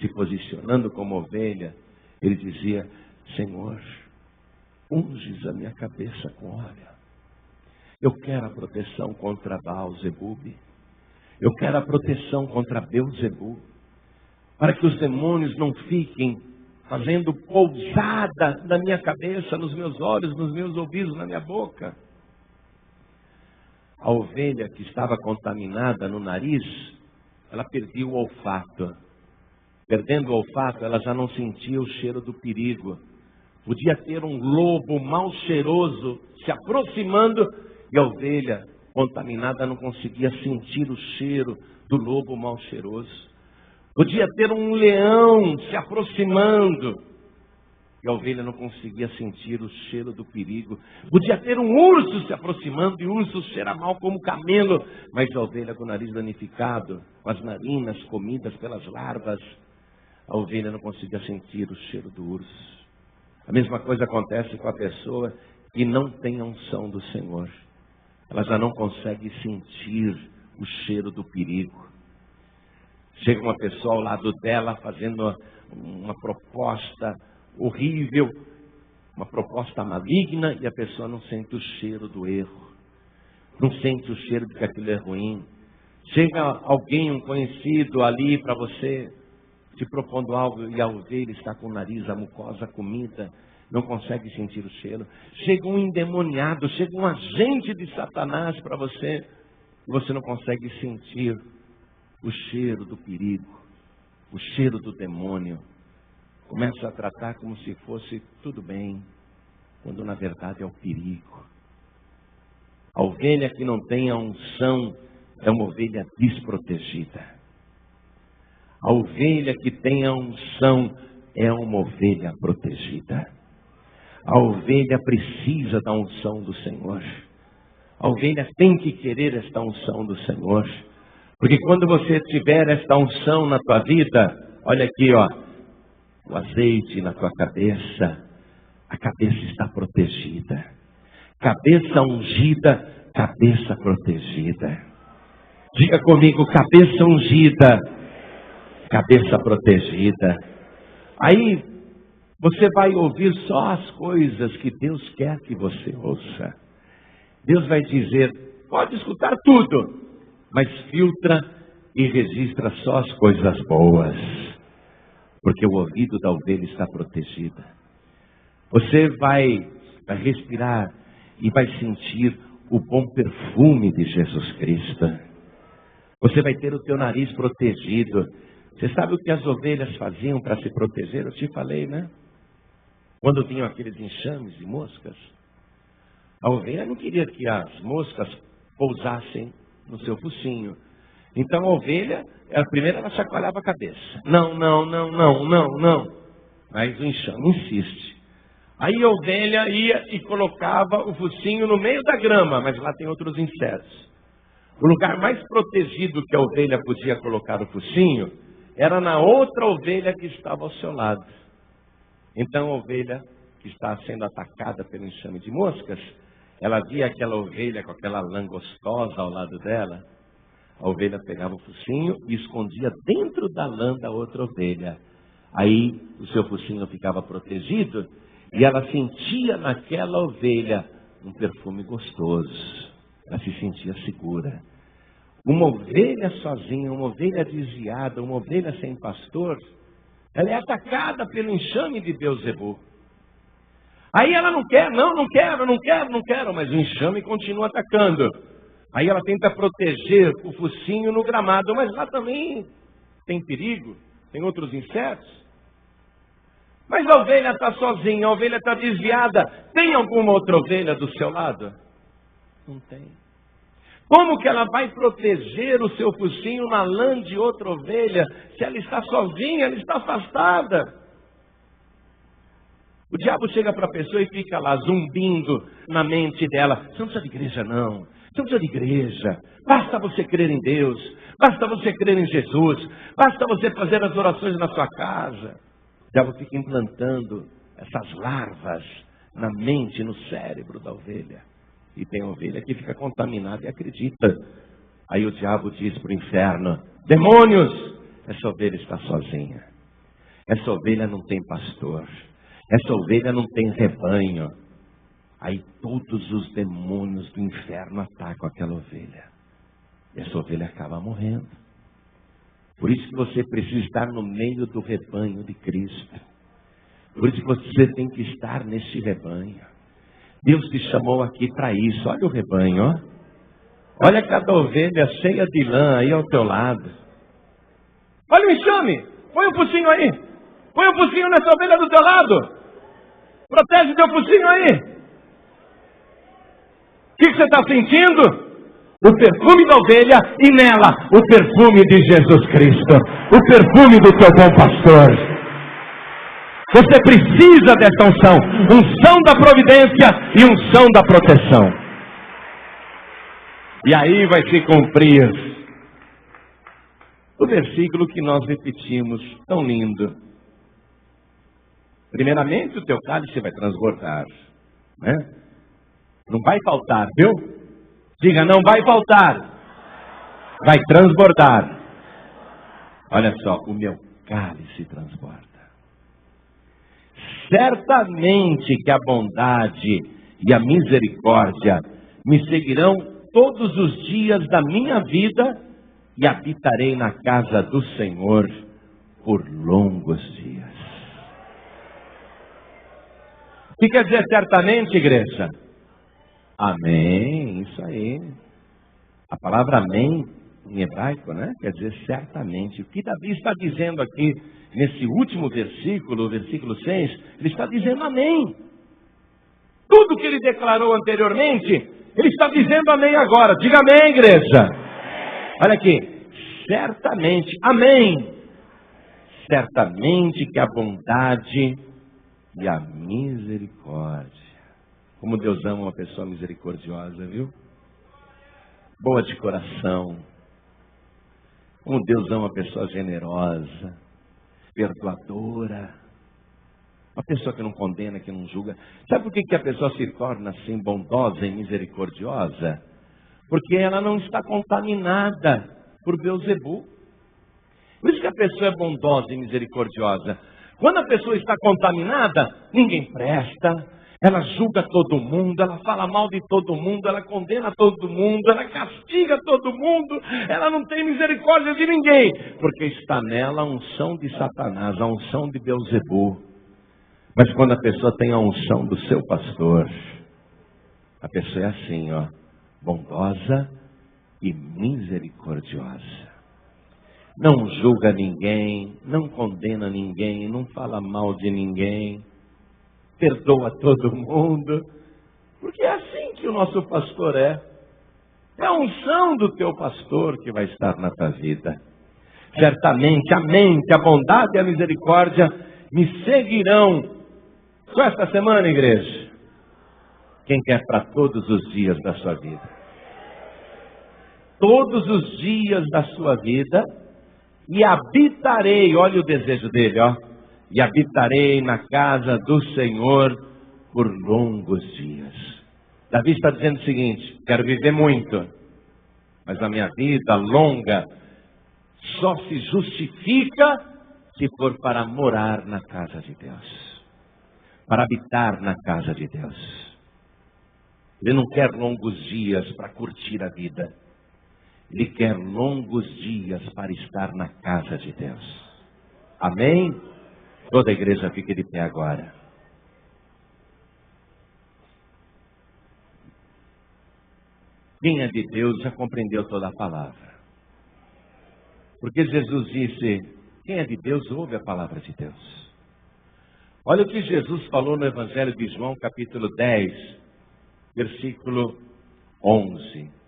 se posicionando como ovelha, ele dizia: Senhor, unges a minha cabeça com óleo. Eu quero a proteção contra Baal-zebub. Eu quero a proteção contra Beelzebu. Para que os demônios não fiquem fazendo pousada na minha cabeça, nos meus olhos, nos meus ouvidos, na minha boca. A ovelha que estava contaminada no nariz, ela perdia o olfato. Perdendo o olfato, ela já não sentia o cheiro do perigo. Podia ter um lobo mal cheiroso se aproximando e a ovelha contaminada não conseguia sentir o cheiro do lobo mal cheiroso. Podia ter um leão se aproximando e a ovelha não conseguia sentir o cheiro do perigo. Podia ter um urso se aproximando e o urso cheira mal como camelo, mas a ovelha com o nariz danificado, com as narinas comidas pelas larvas, a ovelha não conseguia sentir o cheiro do urso. A mesma coisa acontece com a pessoa que não tem a unção do Senhor. Ela já não consegue sentir o cheiro do perigo. Chega uma pessoa ao lado dela fazendo uma proposta horrível, uma proposta maligna, e a pessoa não sente o cheiro do erro. Não sente o cheiro de que aquilo é ruim. Chega alguém, um conhecido ali para você, te propondo algo, e a ovelha está com o nariz, a mucosa comida não consegue sentir o cheiro. Chega um endemoniado, chega um agente de Satanás para você, e você não consegue sentir o cheiro do perigo, o cheiro do demônio. Começa a tratar como se fosse tudo bem, quando na verdade é o perigo. A ovelha que não tem a unção é uma ovelha desprotegida. A ovelha que tem a unção é uma ovelha protegida. A ovelha precisa da unção do Senhor. A ovelha tem que querer esta unção do Senhor. Porque quando você tiver esta unção na tua vida, olha aqui, ó, o azeite na tua cabeça, a cabeça está protegida. Cabeça ungida, cabeça protegida. Diga comigo, cabeça ungida, cabeça protegida. Aí você vai ouvir só as coisas que Deus quer que você ouça. Deus vai dizer, pode escutar tudo, mas filtra e registra só as coisas boas. Porque o ouvido da ovelha está protegido. Você vai respirar e vai sentir o bom perfume de Jesus Cristo. Você vai ter o teu nariz protegido. Você sabe o que as ovelhas faziam para se proteger? Eu te falei, né? Quando vinham aqueles enxames de moscas, a ovelha não queria que as moscas pousassem no seu focinho. Então a ovelha, primeiro ela chacoalhava a cabeça. Não. Mas o enxame insiste. Aí a ovelha ia e colocava o focinho no meio da grama, mas lá tem outros insetos. O lugar mais protegido que a ovelha podia colocar o focinho era na outra ovelha que estava ao seu lado. Então a ovelha que está sendo atacada pelo enxame de moscas, ela via aquela ovelha com aquela lã gostosa ao lado dela. A ovelha pegava o focinho e escondia dentro da lã da outra ovelha. Aí o seu focinho ficava protegido e ela sentia naquela ovelha um perfume gostoso. Ela se sentia segura. Uma ovelha sozinha, uma ovelha desviada, uma ovelha sem pastor, ela é atacada pelo enxame de Beelzebul. Aí ela não quero, mas o enxame continua atacando. Aí ela tenta proteger o focinho no gramado, mas lá também tem perigo, tem outros insetos. Mas a ovelha está sozinha, a ovelha está desviada. Tem alguma outra ovelha do seu lado? Não tem. Como que ela vai proteger o seu focinho na lã de outra ovelha, se ela está sozinha, ela está afastada? O diabo chega para a pessoa e fica lá zumbindo na mente dela. Você não precisa de igreja não, você não precisa de igreja. Basta você crer em Deus, basta você crer em Jesus, basta você fazer as orações na sua casa. O diabo fica implantando essas larvas na mente, no cérebro da ovelha. E tem ovelha que fica contaminada e acredita. Aí o diabo diz para o inferno, demônios, essa ovelha está sozinha. Essa ovelha não tem pastor. Essa ovelha não tem rebanho. Aí todos os demônios do inferno atacam aquela ovelha. E essa ovelha acaba morrendo. Por isso que você precisa estar no meio do rebanho de Cristo. Por isso que você tem que estar nesse rebanho. Deus te chamou aqui para isso. Olha o rebanho, ó. Olha cada ovelha cheia de lã aí ao teu lado. Olha o enxame. Põe o focinho aí. Põe o focinho nessa ovelha do teu lado. Protege teu focinho aí. O que você está sentindo? O perfume da ovelha e nela o perfume de Jesus Cristo. O perfume do teu bom pastor. Você precisa dessa unção. Unção da providência e unção da proteção. E aí vai se cumprir o versículo que nós repetimos, tão lindo. Primeiramente o teu cálice vai transbordar, né? Não vai faltar, viu? Diga, não vai faltar. Vai transbordar. Olha só, o meu cálice transborda. Certamente que a bondade e a misericórdia me seguirão todos os dias da minha vida e habitarei na casa do Senhor por longos dias. que quer dizer certamente, igreja? Amém, isso aí. A palavra amém, em hebraico, né? Quer dizer certamente. O que Davi está dizendo aqui, nesse último versículo, versículo 6, ele está dizendo amém. Tudo que ele declarou anteriormente, ele está dizendo amém agora. Diga amém, igreja. Olha aqui, certamente, amém. Certamente que a bondade e a misericórdia. Como Deus ama uma pessoa misericordiosa, viu? Boa de coração. Como Deus ama uma pessoa generosa, perdoadora. Uma pessoa que não condena, que não julga. Sabe por que a pessoa se torna assim bondosa e misericordiosa? Porque ela não está contaminada por Beelzebul. Por isso que a pessoa é bondosa e misericordiosa. Quando a pessoa está contaminada, ninguém presta. Ela julga todo mundo, ela fala mal de todo mundo, ela condena todo mundo, ela castiga todo mundo, ela não tem misericórdia de ninguém. Porque está nela a unção de Satanás, a unção de Beelzebul. Mas quando a pessoa tem a unção do seu pastor, a pessoa é assim, ó, bondosa e misericordiosa. Não julga ninguém, não condena ninguém, não fala mal de ninguém, perdoa todo mundo, porque é assim que o nosso pastor é. É a unção do teu pastor que vai estar na tua vida. Certamente, amém, que a bondade e a misericórdia me seguirão. Só esta semana, igreja. Quem quer para todos os dias da sua vida? Todos os dias da sua vida. E habitarei, olha o desejo dele, ó. E habitarei na casa do Senhor por longos dias. Davi está dizendo o seguinte: quero viver muito, mas a minha vida longa só se justifica se for para morar na casa de Deus, para habitar na casa de Deus. Ele não quer longos dias para curtir a vida. Ele quer longos dias para estar na casa de Deus. Amém? Toda a igreja fica de pé agora. Quem é de Deus já compreendeu toda a palavra. Porque Jesus disse, quem é de Deus ouve a palavra de Deus. Olha o que Jesus falou no Evangelho de João, capítulo 10, versículo 11.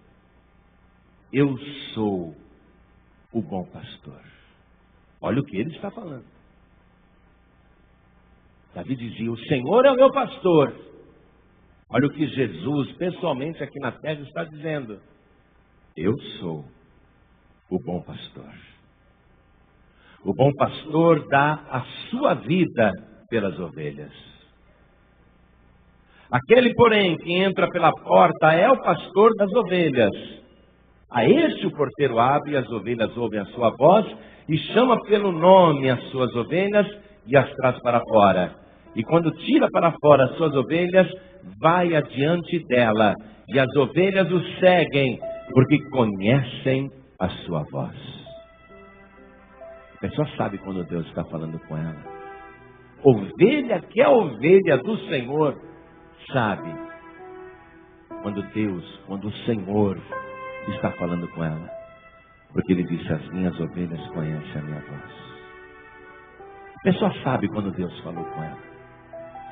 Eu sou o bom pastor. Olha o que ele está falando. Davi dizia, o Senhor é o meu pastor. Olha o que Jesus, pessoalmente aqui na terra, está dizendo. Eu sou o bom pastor. O bom pastor dá a sua vida pelas ovelhas. Aquele, porém, que entra pela porta é o pastor das ovelhas. A este o porteiro abre, e as ovelhas ouvem a sua voz, e chama pelo nome as suas ovelhas, e as traz para fora. E quando tira para fora as suas ovelhas, vai adiante dela, e as ovelhas o seguem, porque conhecem a sua voz. A pessoa sabe quando Deus está falando com ela. Ovelha que é ovelha do Senhor, sabe quando o Senhor está falando com ela, porque ele disse, as minhas ovelhas conhecem a minha voz. A pessoa sabe quando Deus falou com ela.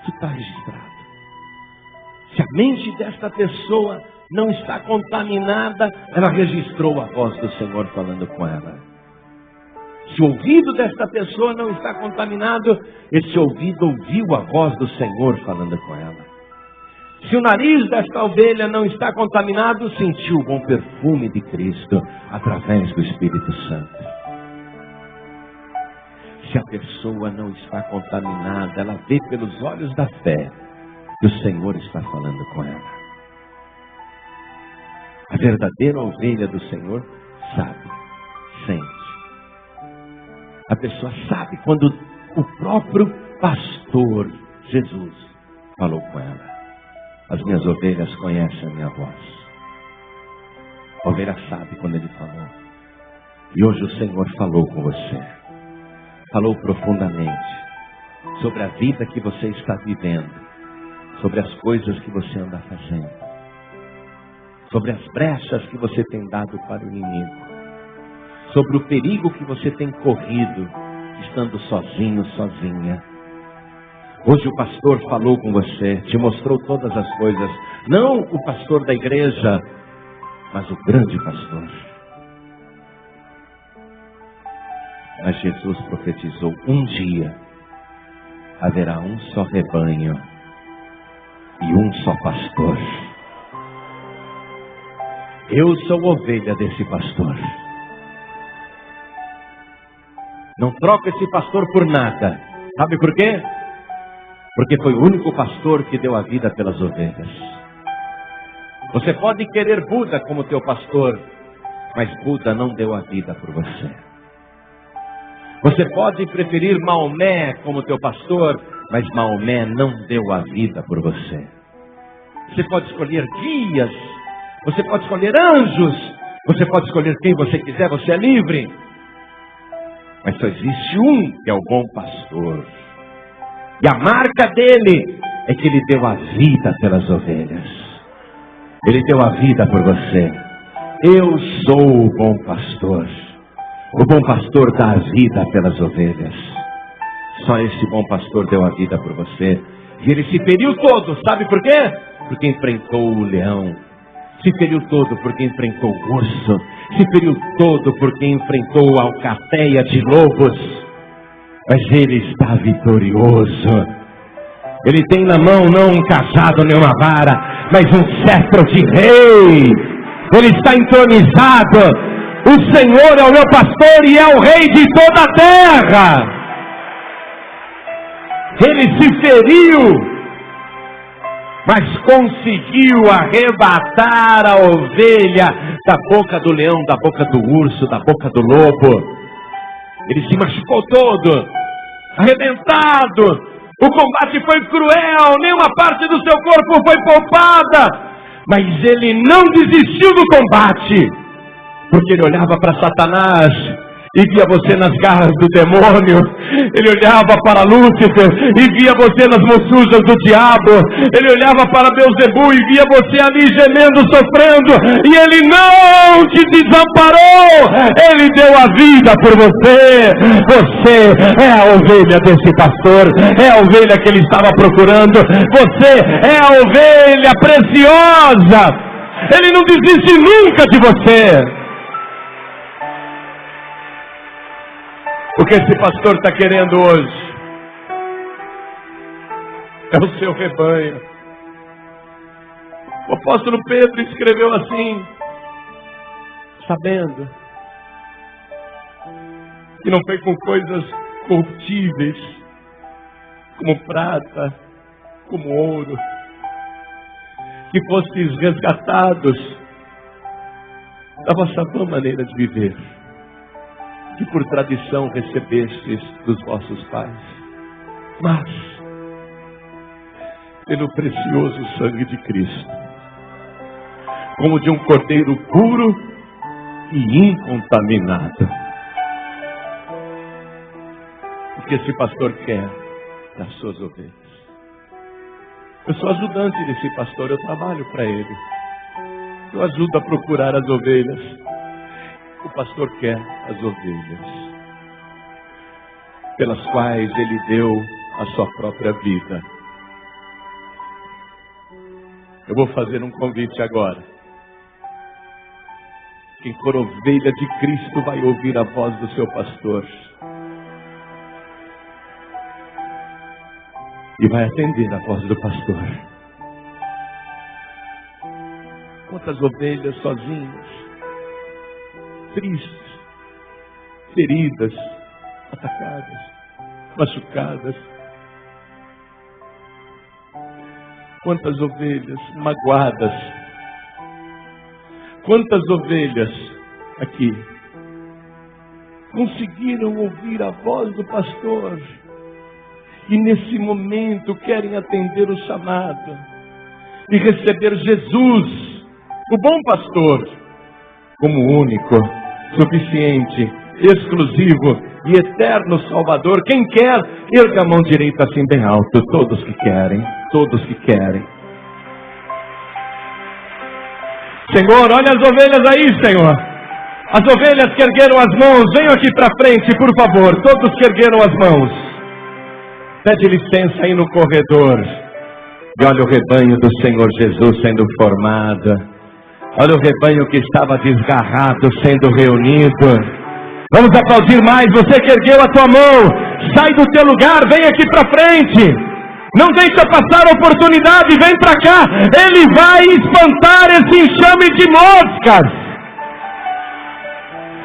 Isso está registrado. Se a mente desta pessoa não está contaminada, ela registrou a voz do Senhor falando com ela. Se o ouvido desta pessoa não está contaminado, esse ouvido ouviu a voz do Senhor falando com ela. Se o nariz desta ovelha não está contaminado, sentiu o bom perfume de Cristo através do Espírito Santo. Se a pessoa não está contaminada, ela vê pelos olhos da fé que o Senhor está falando com ela. A verdadeira ovelha do Senhor sabe, sente. A pessoa sabe quando o próprio pastor Jesus falou com ela. As minhas ovelhas conhecem a minha voz. A ovelha sabe quando ele falou. E hoje o Senhor falou com você. Falou profundamente sobre a vida que você está vivendo. sobre as coisas que você anda fazendo, sobre as brechas que você tem dado para o inimigo, sobre o perigo que você tem corrido, estando sozinho, sozinha. Hoje o pastor falou com você, te mostrou todas as coisas, não o pastor da igreja, mas o grande pastor. Mas Jesus profetizou, um dia haverá um só rebanho e um só pastor. Eu sou ovelha desse pastor. Não troco esse pastor por nada. Sabe por quê? Porque foi o único pastor que deu a vida pelas ovelhas. Você pode querer Buda como teu pastor, mas Buda não deu a vida por você. Você pode preferir Maomé como teu pastor, mas Maomé não deu a vida por você. Você pode escolher guias, você pode escolher anjos, você pode escolher quem você quiser, você é livre. Mas só existe um que é o bom pastor. E a marca dele é que ele deu a vida pelas ovelhas. Ele deu a vida por você. Eu sou o bom pastor. O bom pastor dá a vida pelas ovelhas. Só esse bom pastor deu a vida por você. E ele se feriu todo, sabe por quê? Porque enfrentou o leão. Se feriu todo porque enfrentou o urso. Se feriu todo porque enfrentou a alcateia de lobos. Mas ele está vitorioso. Ele tem na mão não um cajado nem uma vara, mas um cetro de rei. Ele está entronizado. O Senhor é o meu pastor e é o rei de toda a terra. Ele se feriu, mas conseguiu arrebatar a ovelha da boca do leão, da boca do urso, da boca do lobo. Ele se machucou todo, arrebentado. O combate foi cruel, nenhuma parte do seu corpo foi poupada. Mas ele não desistiu do combate, porque ele olhava para Satanás e via você nas garras do demônio. Ele olhava para Lúcifer e via você nas moçujas do diabo. Ele olhava para Beelzebu e via você ali gemendo, sofrendo. E ele não te desamparou. Ele deu a vida por você. Você é a ovelha desse pastor. É a ovelha que ele estava procurando. Você é a ovelha preciosa. Ele não desiste nunca de você. O que esse pastor está querendo hoje é o seu rebanho. O apóstolo Pedro escreveu assim, sabendo que não foi com coisas corruptíveis, como prata, como ouro, que fostes resgatados da vossa boa maneira de viver, que por tradição recebestes dos vossos pais, mas pelo precioso sangue de Cristo, como de um cordeiro puro e incontaminado. O que esse pastor quer das suas ovelhas. Eu sou ajudante desse pastor, eu trabalho para ele. Eu ajudo a procurar as ovelhas. O pastor quer as ovelhas, pelas quais ele deu a sua própria vida. Eu vou fazer um convite agora. Quem for ovelha de Cristo vai ouvir a voz do seu pastor e vai atender a voz do pastor. Quantas ovelhas sozinhas, tristes, feridas, atacadas, machucadas. Quantas ovelhas magoadas. Quantas ovelhas aqui conseguiram ouvir a voz do pastor e nesse momento querem atender o chamado e receber Jesus, o bom pastor, como único, suficiente, exclusivo e eterno Salvador. Quem quer, erga a mão direita assim bem alto. Todos que querem, todos que querem. Senhor, olha as ovelhas aí, Senhor. As ovelhas que ergueram as mãos, venham aqui para frente, por favor. Todos que ergueram as mãos. Pede licença aí no corredor. E olha o rebanho do Senhor Jesus sendo formado. Olha o rebanho que estava desgarrado sendo reunido. Vamos aplaudir mais. Você que ergueu a tua mão, sai do teu lugar, vem aqui para frente. Não deixa passar a oportunidade, vem para cá. Ele vai espantar esse enxame de moscas.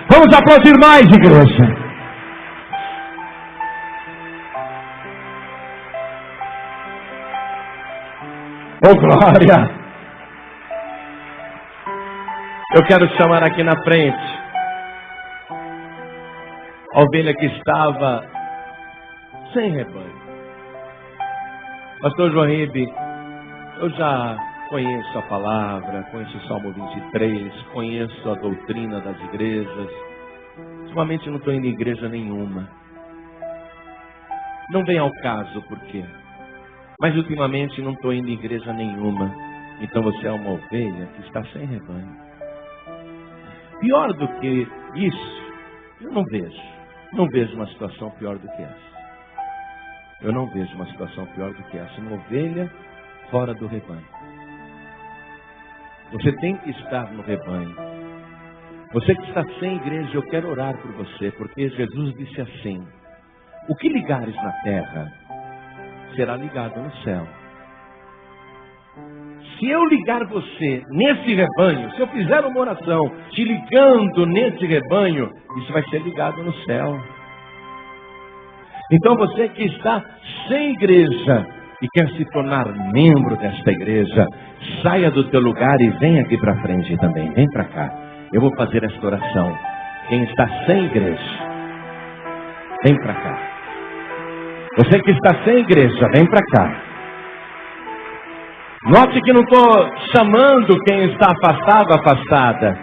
Vamos aplaudir mais, igreja. Oh, glória! Eu quero chamar aqui na frente a ovelha que estava sem rebanho. Pastor Joaíbe, eu já conheço a palavra, conheço o Salmo 23, conheço a doutrina das igrejas. Ultimamente não estou indo em igreja nenhuma. Não vem ao caso, por quê? Mas ultimamente não estou indo em igreja nenhuma. Então você é uma ovelha que está sem rebanho. Pior do que isso, eu não vejo. Não vejo uma situação pior do que essa. Eu não vejo uma situação pior do que essa. Uma ovelha fora do rebanho. Você tem que estar no rebanho. Você que está sem igreja, eu quero orar por você, porque Jesus disse assim: o que ligares na terra será ligado no céu. Se eu ligar você nesse rebanho, se eu fizer uma oração te ligando nesse rebanho, isso vai ser ligado no céu. Então você que está sem igreja e quer se tornar membro desta igreja, saia do teu lugar e vem aqui para frente também, vem para cá. Eu vou fazer esta oração. Quem está sem igreja, vem para cá. Você que está sem igreja, vem para cá. Note que não estou chamando quem está afastado, afastada.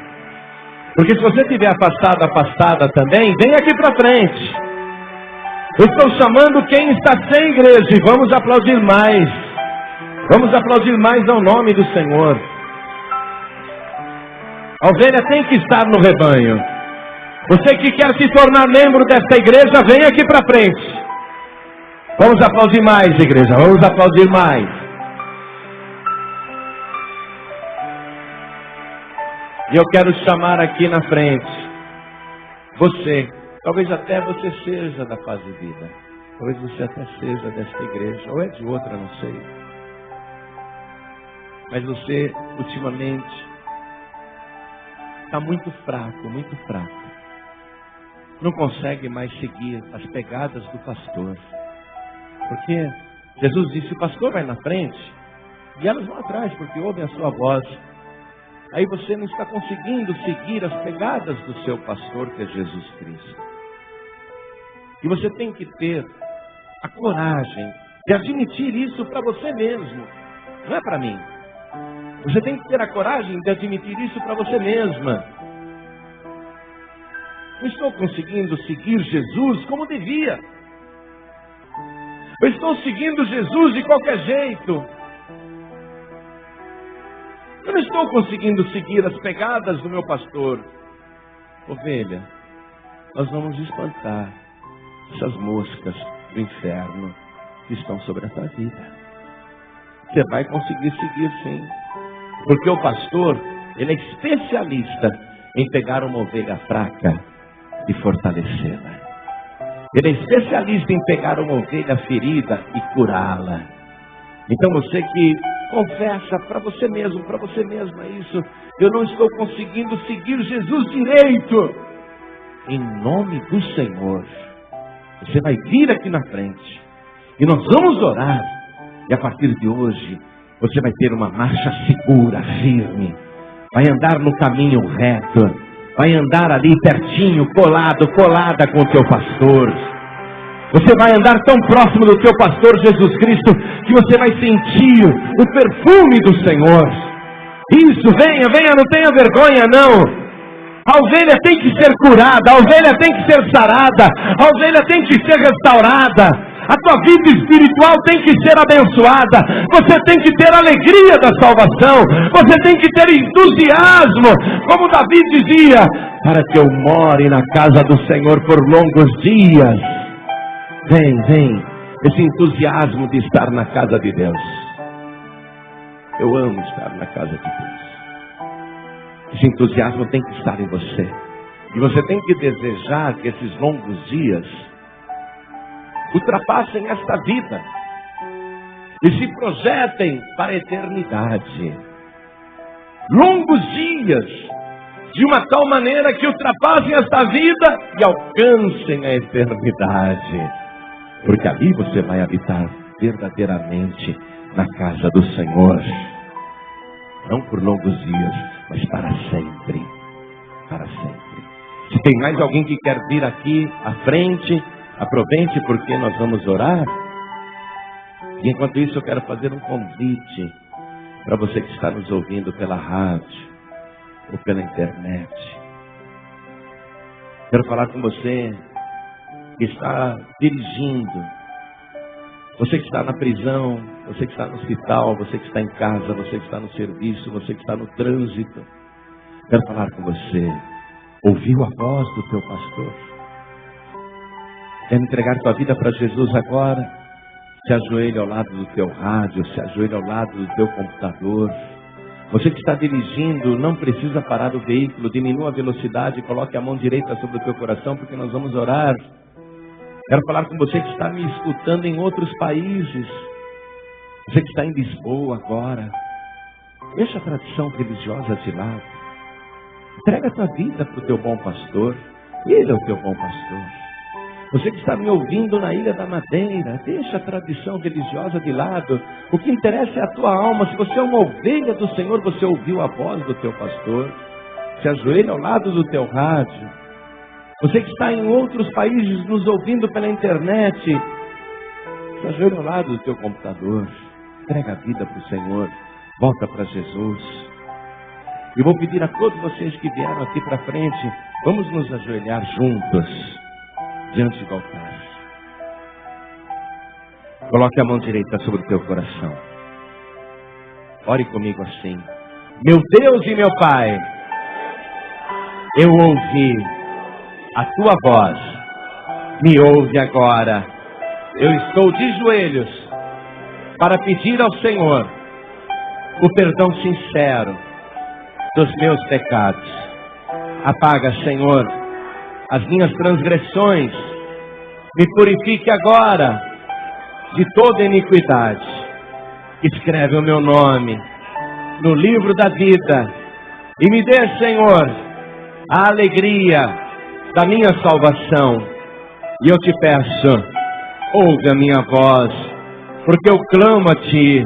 Porque se você estiver afastado, afastada também, vem aqui para frente. Eu estou chamando quem está sem igreja e vamos aplaudir mais. Vamos aplaudir mais ao nome do Senhor. A ovelha tem que estar no rebanho. Você que quer se tornar membro desta igreja, vem aqui para frente. Vamos aplaudir mais, igreja. Vamos aplaudir mais. E eu quero chamar aqui na frente você. Talvez até você seja da Paz e Vida. Talvez você até seja desta igreja. Ou é de outra, não sei. Mas você, ultimamente, está muito fraco, muito fraco. Não consegue mais seguir as pegadas do pastor. Porque Jesus disse, o pastor vai na frente e elas vão atrás, porque ouvem a sua voz. Aí você não está conseguindo seguir as pegadas do seu pastor, que é Jesus Cristo. E você tem que ter a coragem de admitir isso para você mesmo. Não é para mim. Você tem que ter a coragem de admitir isso para você mesma. Não estou conseguindo seguir Jesus como devia. Eu estou seguindo Jesus de qualquer jeito. Eu não estou conseguindo seguir as pegadas do meu pastor. Ovelha, nós vamos espantar essas moscas do inferno que estão sobre a tua vida. Você vai conseguir seguir sim. Porque o pastor, ele é especialista em pegar uma ovelha fraca e fortalecê-la. Ele é especialista em pegar uma ovelha ferida e curá-la. Então você que confessa para você mesmo, para você mesma isso, eu não estou conseguindo seguir Jesus direito. Em nome do Senhor, você vai vir aqui na frente e nós vamos orar. E a partir de hoje, você vai ter uma marcha segura, firme. Vai andar no caminho reto. Vai andar ali pertinho, colada com o teu pastor. Você vai andar tão próximo do teu pastor Jesus Cristo que você vai sentir o perfume do Senhor. Isso, venha, não tenha vergonha não. A ovelha tem que ser curada, a ovelha tem que ser sarada, a ovelha tem que ser restaurada. A tua vida espiritual tem que ser abençoada. Você tem que ter alegria da salvação. Você tem que ter entusiasmo. Como Davi dizia, para que eu more na casa do Senhor por longos dias. Vem. Esse entusiasmo de estar na casa de Deus. Eu amo estar na casa de Deus. Esse entusiasmo tem que estar em você. E você tem que desejar que esses longos dias ultrapassem esta vida e se projetem para a eternidade. Longos dias, de uma tal maneira que ultrapassem esta vida e alcancem a eternidade. Porque ali você vai habitar verdadeiramente na casa do Senhor. Não por longos dias, mas para sempre. Para sempre. Se tem mais alguém que quer vir aqui à frente, aproveite, porque nós vamos orar. E enquanto isso eu quero fazer um convite para você que está nos ouvindo pela rádio ou pela internet. Quero falar com você que está dirigindo, você que está na prisão, você que está no hospital, você que está em casa, você que está no serviço, você que está no trânsito. Quero falar com você. Ouviu a voz do teu pastor? Quer entregar tua vida para Jesus agora? Se ajoelhe ao lado do teu rádio, se ajoelhe ao lado do teu computador. Você que está dirigindo, não precisa parar o veículo, diminua a velocidade, coloque a mão direita sobre o teu coração, porque nós vamos orar. Quero falar com você que está me escutando em outros países. Você que está em Lisboa agora. Deixa a tradição religiosa de lado. Entrega a tua vida para o teu bom pastor. Ele é o teu bom pastor. Você que está me ouvindo na Ilha da Madeira, deixa a tradição religiosa de lado. O que interessa é a tua alma. Se você é uma ovelha do Senhor, você ouviu a voz do teu pastor. Se ajoelha ao lado do teu rádio. Você que está em outros países nos ouvindo pela internet, se ajoelha ao lado do teu computador. Entrega a vida para o Senhor. Volta para Jesus. E vou pedir a todos vocês que vieram aqui para frente, vamos nos ajoelhar juntos diante do altar. Coloque a mão direita sobre o teu coração. Ore comigo assim. Meu Deus e meu Pai, eu ouvi a tua voz. Me ouve agora. Eu estou de joelhos para pedir ao Senhor o perdão sincero dos meus pecados. Apaga, Senhor, as minhas transgressões. Me purifique agora de toda iniquidade. Escreve o meu nome no livro da vida e me dê, Senhor, a alegria da minha salvação. E eu te peço, ouve a minha voz, porque eu clamo a ti.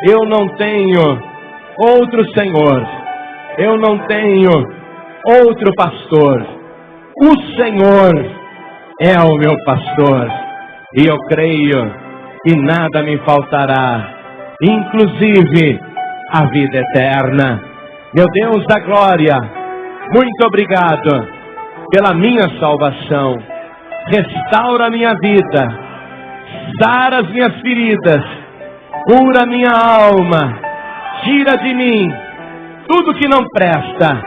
Eu não tenho outro Senhor, eu não tenho outro pastor. O Senhor é o meu pastor, e eu creio que nada me faltará, inclusive a vida eterna. Meu Deus da glória, muito obrigado pela minha salvação. Restaura a minha vida, sara as minhas feridas, cura a minha alma, tira de mim tudo que não presta,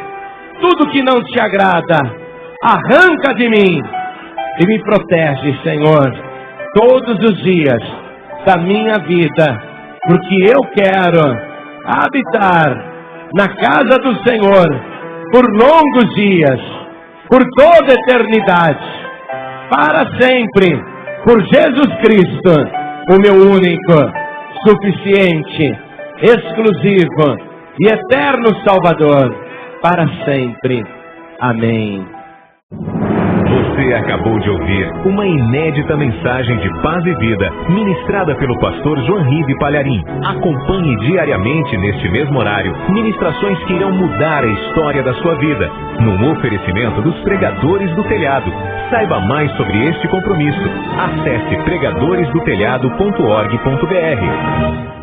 tudo que não te agrada, arranca de mim e me protege, Senhor, todos os dias da minha vida, porque eu quero habitar na casa do Senhor por longos dias, por toda a eternidade, para sempre, por Jesus Cristo, o meu único, suficiente, exclusivo e eterno Salvador, para sempre. Amém. Você acabou de ouvir uma inédita mensagem de paz e vida, ministrada pelo pastor João Ribe Palharim. Acompanhe diariamente neste mesmo horário, ministrações que irão mudar a história da sua vida, num oferecimento dos Pregadores do Telhado. Saiba mais sobre este compromisso. Acesse pregadoresdotelhado.org.br.